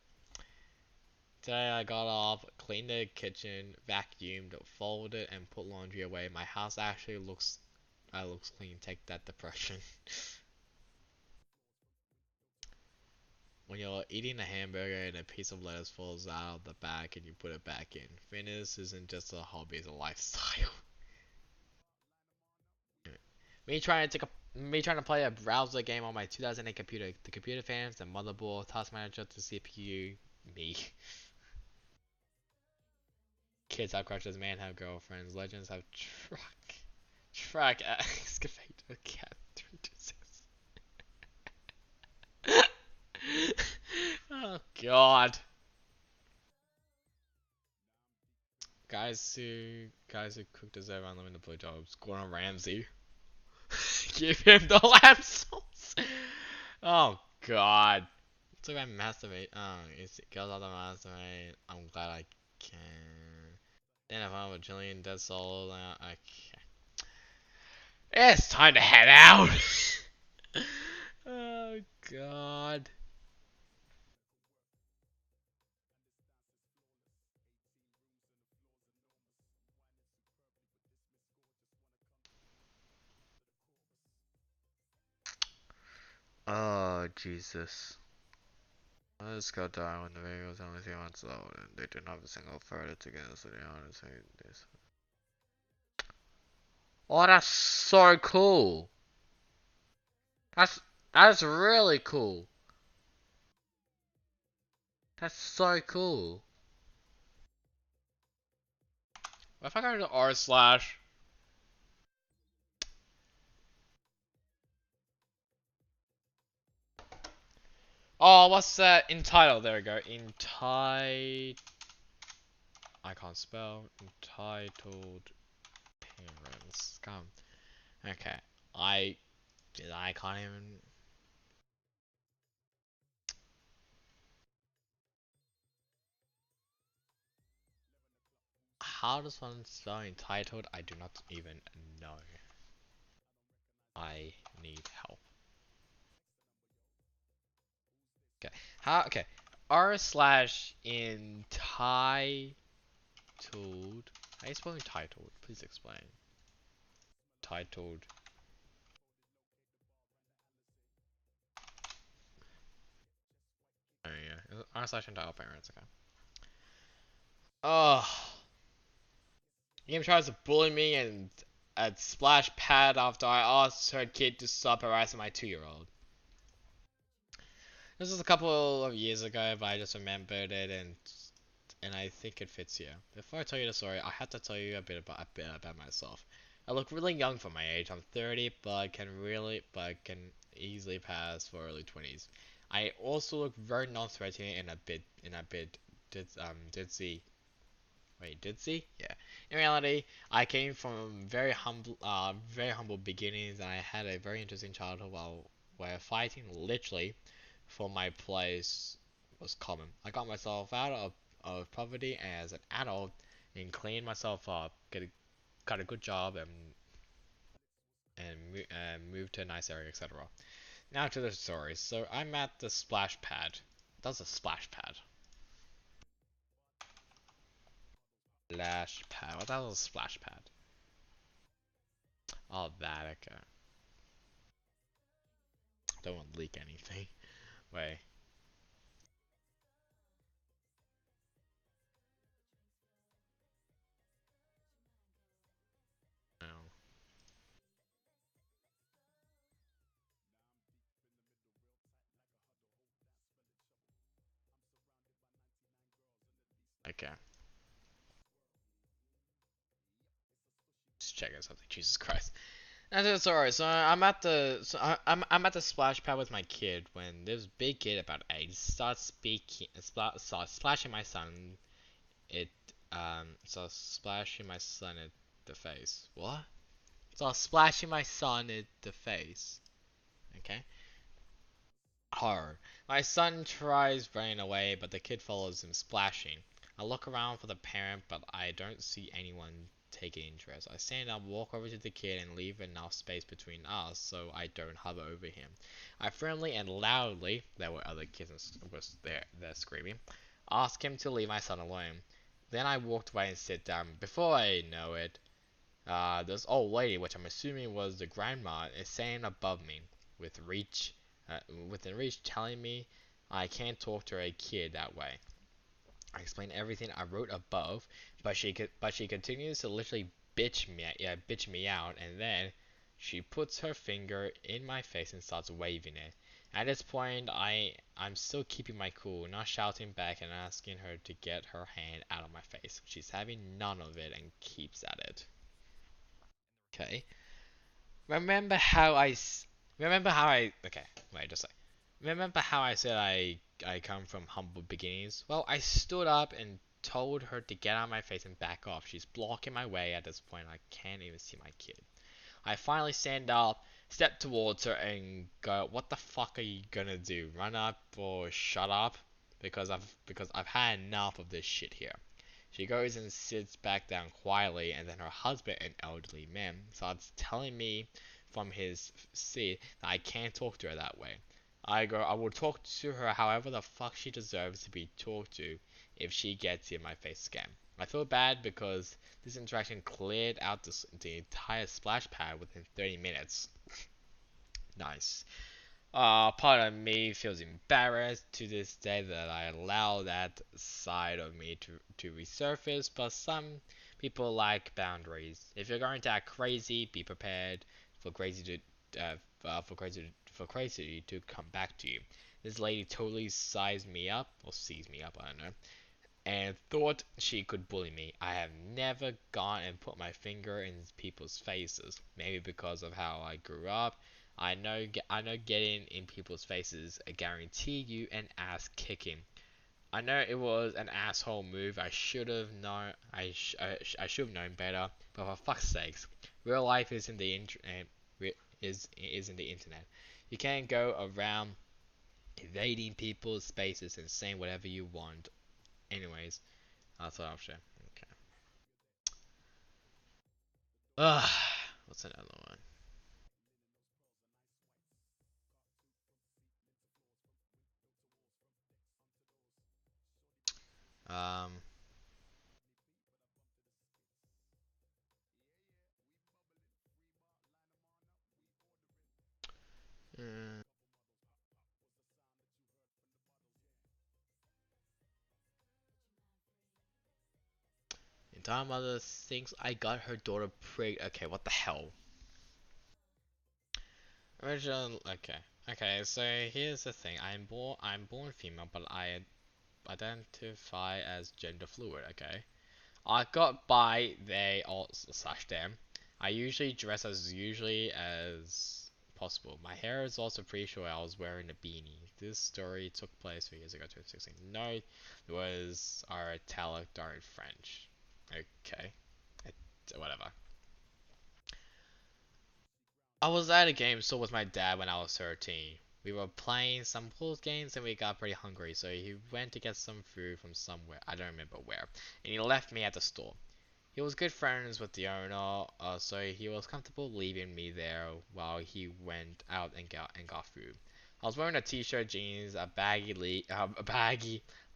Today I got up, cleaned the kitchen, vacuumed, folded, and put laundry away. My house actually looks clean. Take that, depression. When you're eating a hamburger and a piece of lettuce falls out of the bag and you put it back in, fitness isn't just a hobby; it's a lifestyle. Me trying to play a browser game on my 2008 computer. The computer fans, the motherboard, task manager, the CPU, me. Kids have crushes, men have girlfriends, legends have truck excavator, cat 326. Oh god. Guys who cook deserve unlimited blowjobs. Gordon Ramsay. Give him the lamb sauce. Oh god. Talk about masturbate. Oh, it's girls out to masturbate. I'm glad I can. Then if I'm a Jillian dead soul, I can't. It's time to head out. Oh god. Oh Jesus. Let's go down when the video was only 3 months old and they didn't have a single photo together, so they honestly this. Oh, that's so cool. That's that's really cool. That's so cool. What if I go to r slash? Oh, what's that? Entitled. There we go. Entitled. I can't spell. Entitled parents. Come. Okay. I can't even. How does one spell entitled? I do not even know. I need help. Okay. How? Okay. R slash entitled. How you spell entitled? Please explain. Titled. Oh yeah. R slash entitled parents. Okay. Oh. Game tries to bully me and at splash pad after I asked her kid to stop harassing my 2-year-old. This was a couple of years ago, but I just remembered it and I think it fits here. Before I tell you the story, I have to tell you a bit about myself. I look really young for my age. I'm 30, but can easily pass for early 20s. I also look very non-threatening and a bit ditzy. Wait, ditzy? Yeah. In reality, I came from very humble beginnings, and I had a very interesting childhood where fighting literally for my place was common. I got myself out of poverty as an adult and cleaned myself up, got a good job, and moved to a nice area, etc. Now to the story. So I'm at the splash pad. That's a splash pad. Splash pad. What the hell is a splash pad? Oh, that, okay. Don't want to leak anything. Wait. No. Okay. Just checking something. Jesus Christ. And it's alright. So I'm at the splash pad with my kid when this big kid about 8 starts splashing my son. It starts splashing my son in the face. What? Starts splashing my son in the face. Okay. Horror. My son tries running away, but the kid follows him, splashing. I look around for the parent, but I don't see anyone taking interest. I stand up, walk over to the kid, and leave enough space between us so I don't hover over him. I firmly and loudly, there were other kids was there screaming, ask him to leave my son alone. Then I walked away and sit down. Before I know it, this old lady, which I'm assuming was the grandma, is standing above me with reach, within reach, telling me I can't talk to a kid that way. I explain everything I wrote above, but she continues to literally bitch me out, and then she puts her finger in my face and starts waving it. At this point, I'm still keeping my cool, not shouting back and asking her to get her hand out of my face. She's having none of it and keeps at it. Okay. Remember how okay, wait, just like remember how I said I come from humble beginnings? Well, I stood up and told her to get out of my face and back off. She's blocking my way at this point. I can't even see my kid. I finally stand up, step towards her, and go, "What the fuck are you gonna do? Run up or shut up? Because I've had enough of this shit here." She goes and sits back down quietly, and then her husband, an elderly man, starts telling me from his seat that I can't talk to her that way. I go, "I will talk to her however the fuck she deserves to be talked to if she gets in my face again." I feel bad because this interaction cleared out the entire splash pad within 30 minutes. Nice. Part of me feels embarrassed to this day that I allow that side of me to resurface, but some people like boundaries. If you're going to act crazy, be prepared for crazy to come back to you. This lady totally sized me up, or seized me up, I don't know, and thought she could bully me. I have never gone and put my finger in people's faces. Maybe because of how I grew up. I know getting in people's faces guarantee you an ass kicking. I know it was an asshole move. I should have known. I should have known better. But for fuck's sakes, real life is in the internet. Is in the internet. You can't go around invading people's spaces and saying whatever you want. Anyways, that's what I'll share. Okay. Ugh. What's another one? Mm, entire mother thinks I got her daughter pregnant. Okay, what the hell? Original. Okay. Okay. So here's the thing. I'm born female, but I identify as gender fluid. Okay. I got by they all slash them. I usually dress as usually as possible. My hair is also pretty sure I was wearing a beanie. This story took place 3 years ago, 2016. No, it was our italic darn French. Okay, whatever. I was at a game store with my dad when I was 13. We were playing some pool games and we got pretty hungry, so he went to get some food from somewhere. I don't remember where. And he left me at the store. He was good friends with the owner, so he was comfortable leaving me there while he went out and got food. I was wearing a t-shirt, jeans, a baggy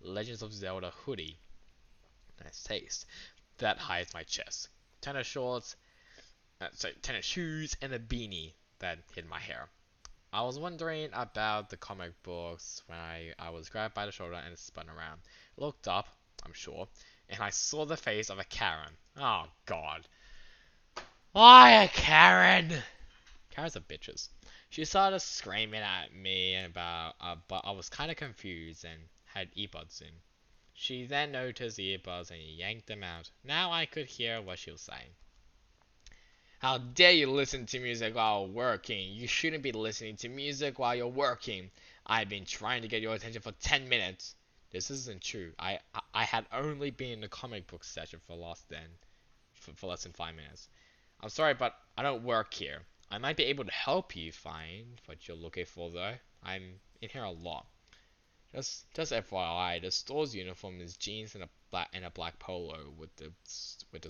Legends of Zelda hoodie, nice taste, that hides my chest, tennis shorts, tennis shoes, and a beanie that hid my hair. I was wondering about the comic books when I was grabbed by the shoulder and spun around. Looked up, I'm sure, and I saw the face of a Karen. Oh god. Why a Karen? Karens are bitches. She started screaming at me about, but I was kind of confused and had earbuds in. She then noticed the earbuds and yanked them out. Now I could hear what she was saying. How dare you listen to music while working? You shouldn't be listening to music while you're working. I've been trying to get your attention for 10 minutes. This isn't true. I had only been in the comic book session for less than 5 minutes. I'm sorry, but I don't work here. I might be able to help you find what you're looking for though. I'm in here a lot. Just FYI, the store's uniform is jeans and a black polo with the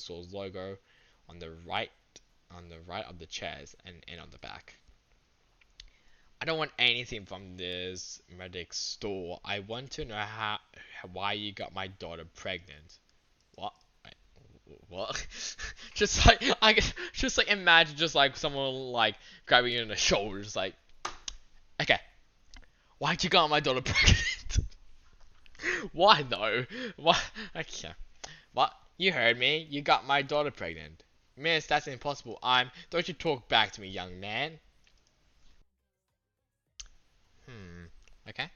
store's logo on the right of the chairs and on the back. I don't want anything from this medic store. I want to know why you got my daughter pregnant. What? What? just like imagine just like someone like grabbing you in the shoulders like, okay, why'd you got my daughter pregnant? Why though? What? Okay. What? You heard me. You got my daughter pregnant. Miss, that's impossible. Don't you talk back to me, young man. Okay.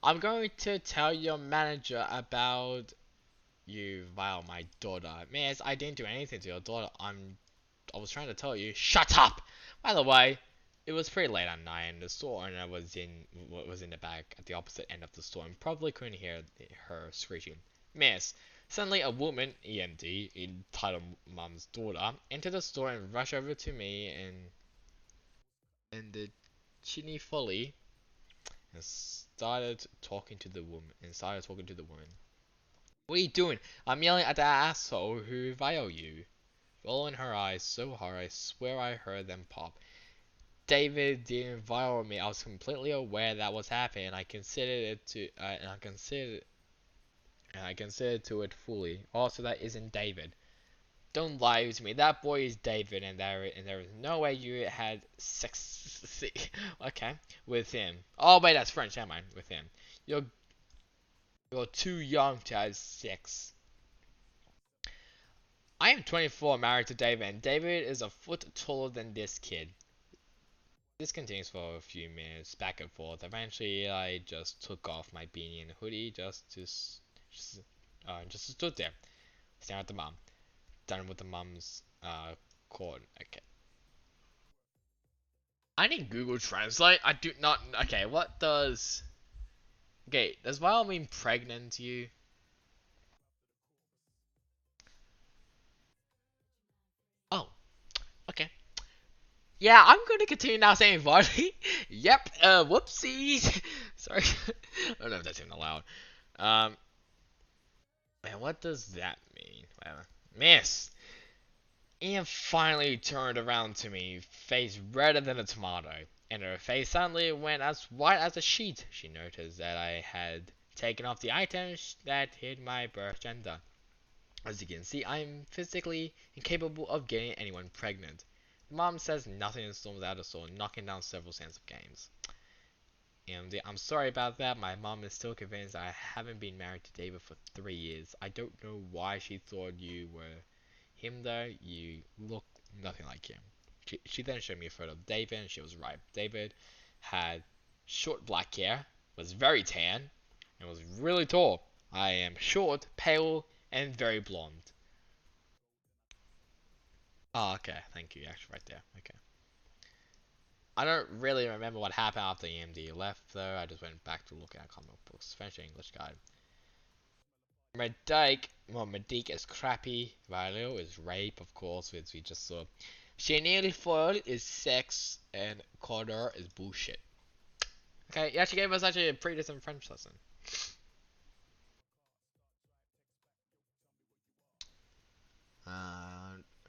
I'm going to tell your manager about you via my daughter. Miss, I didn't do anything to your daughter. I was trying to tell you. Shut up! By the way, it was pretty late at night and the store owner was in the back at the opposite end of the store and probably couldn't hear her screeching. Miss, suddenly a woman, EMD, entitled Mom's daughter, entered the store and rushed over to me and the chini folly and started talking to the woman. What are you doing? I'm yelling at that asshole who violed you. Rolling her eyes so hard I swear I heard them pop. David didn't viol me. I was completely aware that was happening. I considered to it fully. Also, that isn't David. Don't lie to me. That boy is David, and there is no way you had sex. Okay, with him. Oh wait, that's French. Never mind. With him. You're too young to have sex. I am 24, married to David, and David is a foot taller than this kid. This continues for a few minutes, back and forth. Eventually, I just took off my beanie and hoodie just stood there, staring at the mom. Done with the mom's cord. Okay. I need Google Translate. I do not. Okay, what does? Okay, does viol mean pregnant? You? Oh, okay. Yeah, I'm going to continue now saying Vardy. Yep, whoopsies. Sorry. I don't know if that's even allowed. Man, what does that mean? Whatever. Miss. Ian finally turned around to me, face redder than a tomato, and her face suddenly went as white as a sheet. She noticed that I had taken off the items that hid my birth gender. As you can see, I'm physically incapable of getting anyone pregnant. Mom says nothing and storms out of the store, knocking down several cents of games. And I'm sorry about that. My mom is still convinced I haven't been married to David for 3 years. I don't know why she thought you were him though. You look nothing like him. She then showed me a photo of David and she was right. David had short black hair, was very tan, and was really tall. I am short, pale, and very blonde. Oh, okay. Thank you. Actually, right there. Okay. I don't really remember what happened after EMD left, though. I just went back to looking at comic books, French and English guide. Medique is crappy. Violet is rape, of course, which we just saw. Chenille Foil is sex, and Corder is bullshit. Okay, he actually gave us actually a pretty decent French lesson.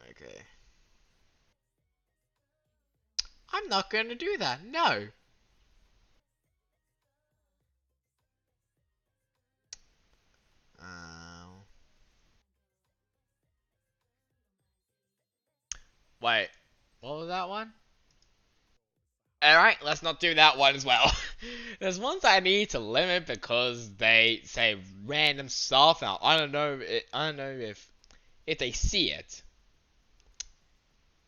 Okay. I'm not going to do that. No. Wait. What was that one? Alright, let's not do that one as well. There's ones I need to limit because they say random stuff. Now I don't know. I don't know if they see it.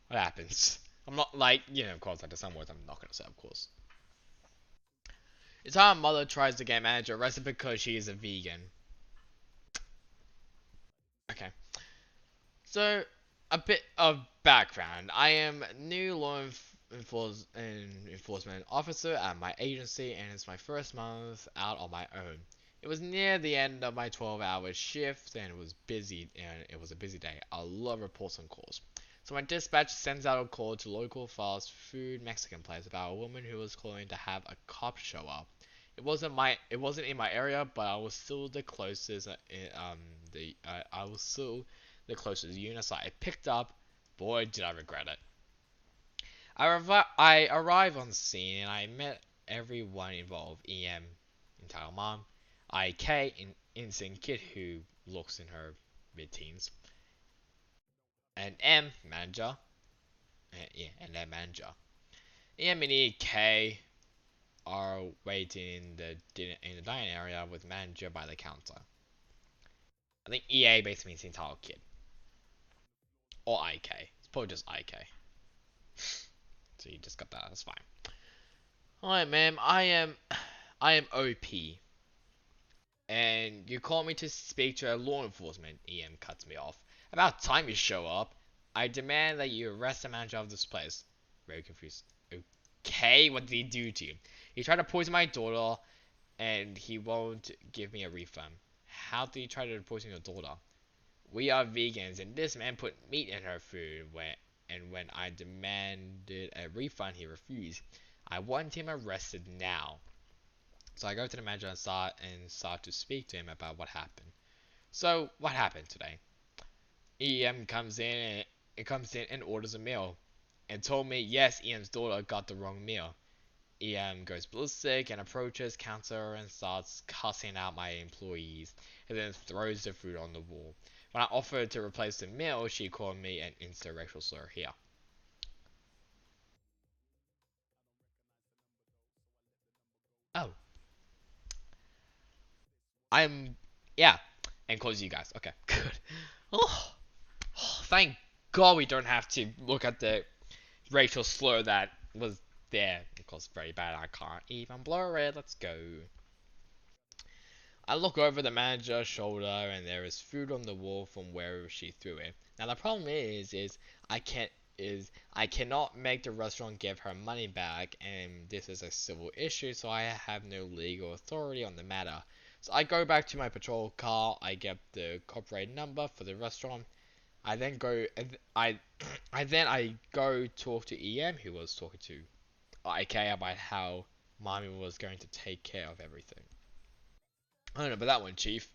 What happens? I'm not like of course, like there's some words I'm not gonna say, of course. It's how a mother tries to get manager arrested because she is a vegan. Okay. So, a bit of background. I am new enforcement officer at my agency, and it's my first month out on my own. It was near the end of my 12-hour shift, and it was a busy day. A lot of reports and calls. So my dispatch sends out a call to local fast food Mexican place about a woman who was calling to have a cop show up. It wasn't in my area, but I was still the closest. I was still the closest unit, so I picked up. Boy, did I regret it. I arrived on scene and I met everyone involved: EM, entitled mom, IK, an innocent kid who looks in her mid-teens, and M, manager, yeah, and their manager. EM and EK are waiting in the dining area with manager by the counter. I think EA basically means the entire kid, or IK. It's probably just IK. So you just got that. That's fine. Hi, ma'am. I am OP, and you call me to speak to a law enforcement. EM cuts me off. About time you show up. I demand that you arrest the manager of this place. Very confused. Okay, what did he do to you? He tried to poison my daughter, and he won't give me a refund. How did he try to poison your daughter? We are vegans, and this man put meat in her food. When I demanded a refund, he refused. I want him arrested now. So I go to the manager and start to speak to him about what happened. So what happened today? EM comes in and orders a meal, and told me yes, EM's daughter got the wrong meal. EM goes ballistic and approaches counter and starts cussing out my employees, and then throws the food on the wall. When I offered to replace the meal, she called me an insta-racial slur here. Oh, I'm yeah, and calls you guys. Okay, good. Oh, thank God we don't have to look at the racial slur that was there. Of course, very bad. I can't even blur it. Let's go. I look over the manager's shoulder and there is food on the wall from where she threw it. Now the problem I can't I cannot make the restaurant give her money back, and this is a civil issue, so I have no legal authority on the matter. So I go back to my patrol car, I get the corporate number for the restaurant. I then go I I go talk to EM, who was talking to IK about how mommy was going to take care of everything. I don't know about that one, Chief.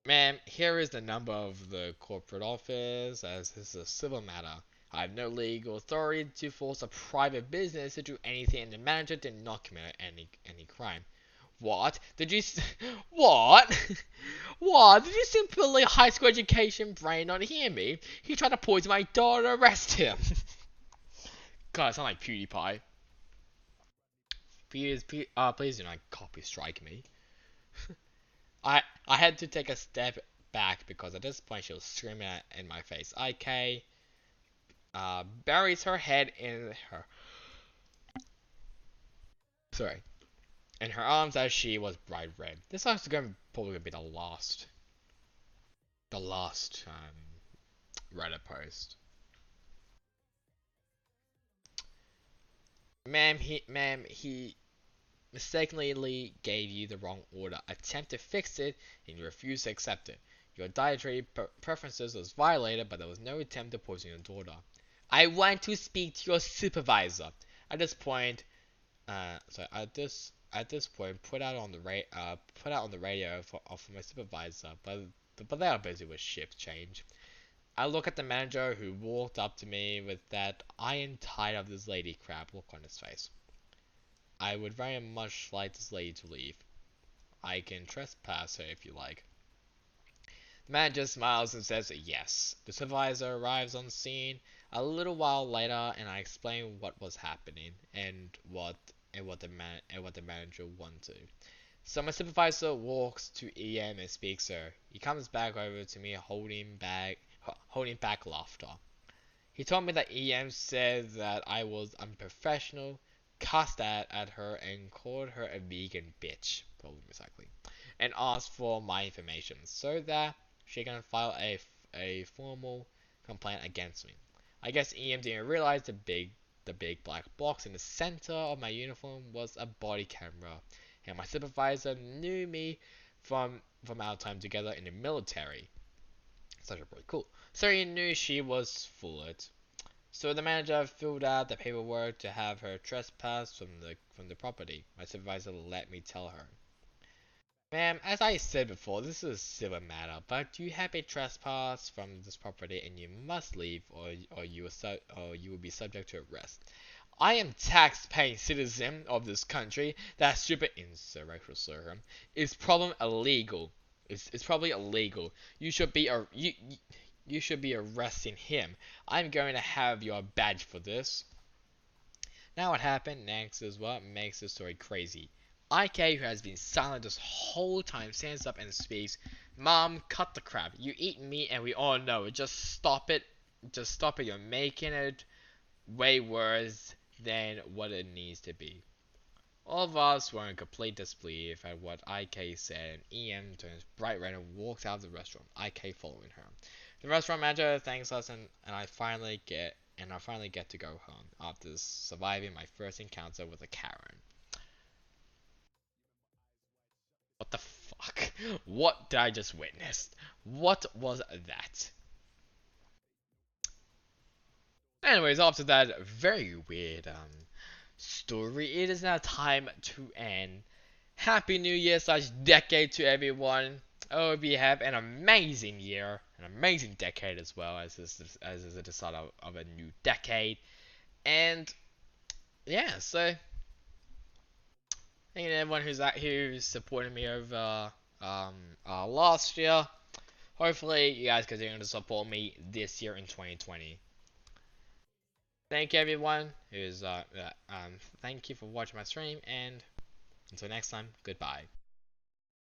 Ma'am, here is the number of the corporate office, as this is a civil matter. I have no legal authority to force a private business to do anything, and the manager did not commit any crime. What? What? What? Did you simply high school education brain not hear me? He tried to poison my daughter, arrest him! God, I sound like PewDiePie. Please do not copy strike me. I had to take a step back because at this point she was screaming in my face. IK buries her head in her sorry in her arms as she was bright red. This is going probably gonna be the last Reddit post. Ma'am, he mistakenly gave you the wrong order. Attempt to fix it, and you refuse to accept it. Your dietary preferences was violated, but there was no attempt to poison your daughter. I want to speak to your supervisor. At this point, at this point, put out on the radio for my supervisor, but they are busy with shift change. I look at the manager who walked up to me with that "I am tired of this lady" crap look on his face. I would very much like this lady to leave. I can trespass her if you like. The manager smiles and says yes. The supervisor arrives on scene a little while later, and I explain what was happening and what the manager wanted. So my supervisor walks to EM and speaks to her. He comes back over to me holding back laughter. He told me that EM said that I was unprofessional, cussed at her, and called her a vegan bitch, probably recycling, and asked for my information so that she can file a formal complaint against me. I guess EM didn't realize the big black box in the center of my uniform was a body camera, and my supervisor knew me from our time together in the military. Such a pretty cool. So he knew she was fooled. So the manager filled out the paperwork to have her trespassed from the property. My supervisor let me tell her. Ma'am, as I said before, this is a civil matter, but you have a trespass from this property and you must leave or you will be subject to arrest. I am tax-paying citizen of this country. That stupid insurrectional sir is problem illegal. It's probably illegal. You should be arresting him. I'm going to have your badge for this. Now what happened next is what makes the story crazy. IK, who has been silent this whole time, stands up and speaks. Mom, cut the crap. You eat meat and we all know it. Just stop it. Just stop it. You're making it way worse than what it needs to be. All of us were in complete disbelief at what IK said, and EM turns bright red and walks out of the restaurant, IK following her. The restaurant manager thanks us, and I finally get to go home after surviving my first encounter with a Karen. What the fuck? What did I just witness? What was that? Anyways, after that very weird story, it is now time to end. Happy New Year slash decade to everyone. I hope you have an amazing year, an amazing decade as well, as is the start of a new decade. And yeah, so thank you to everyone who's supported me over um last year. Hopefully, you guys continue to support me this year in 2020. Thank you everyone thank you for watching my stream, and until next time, goodbye.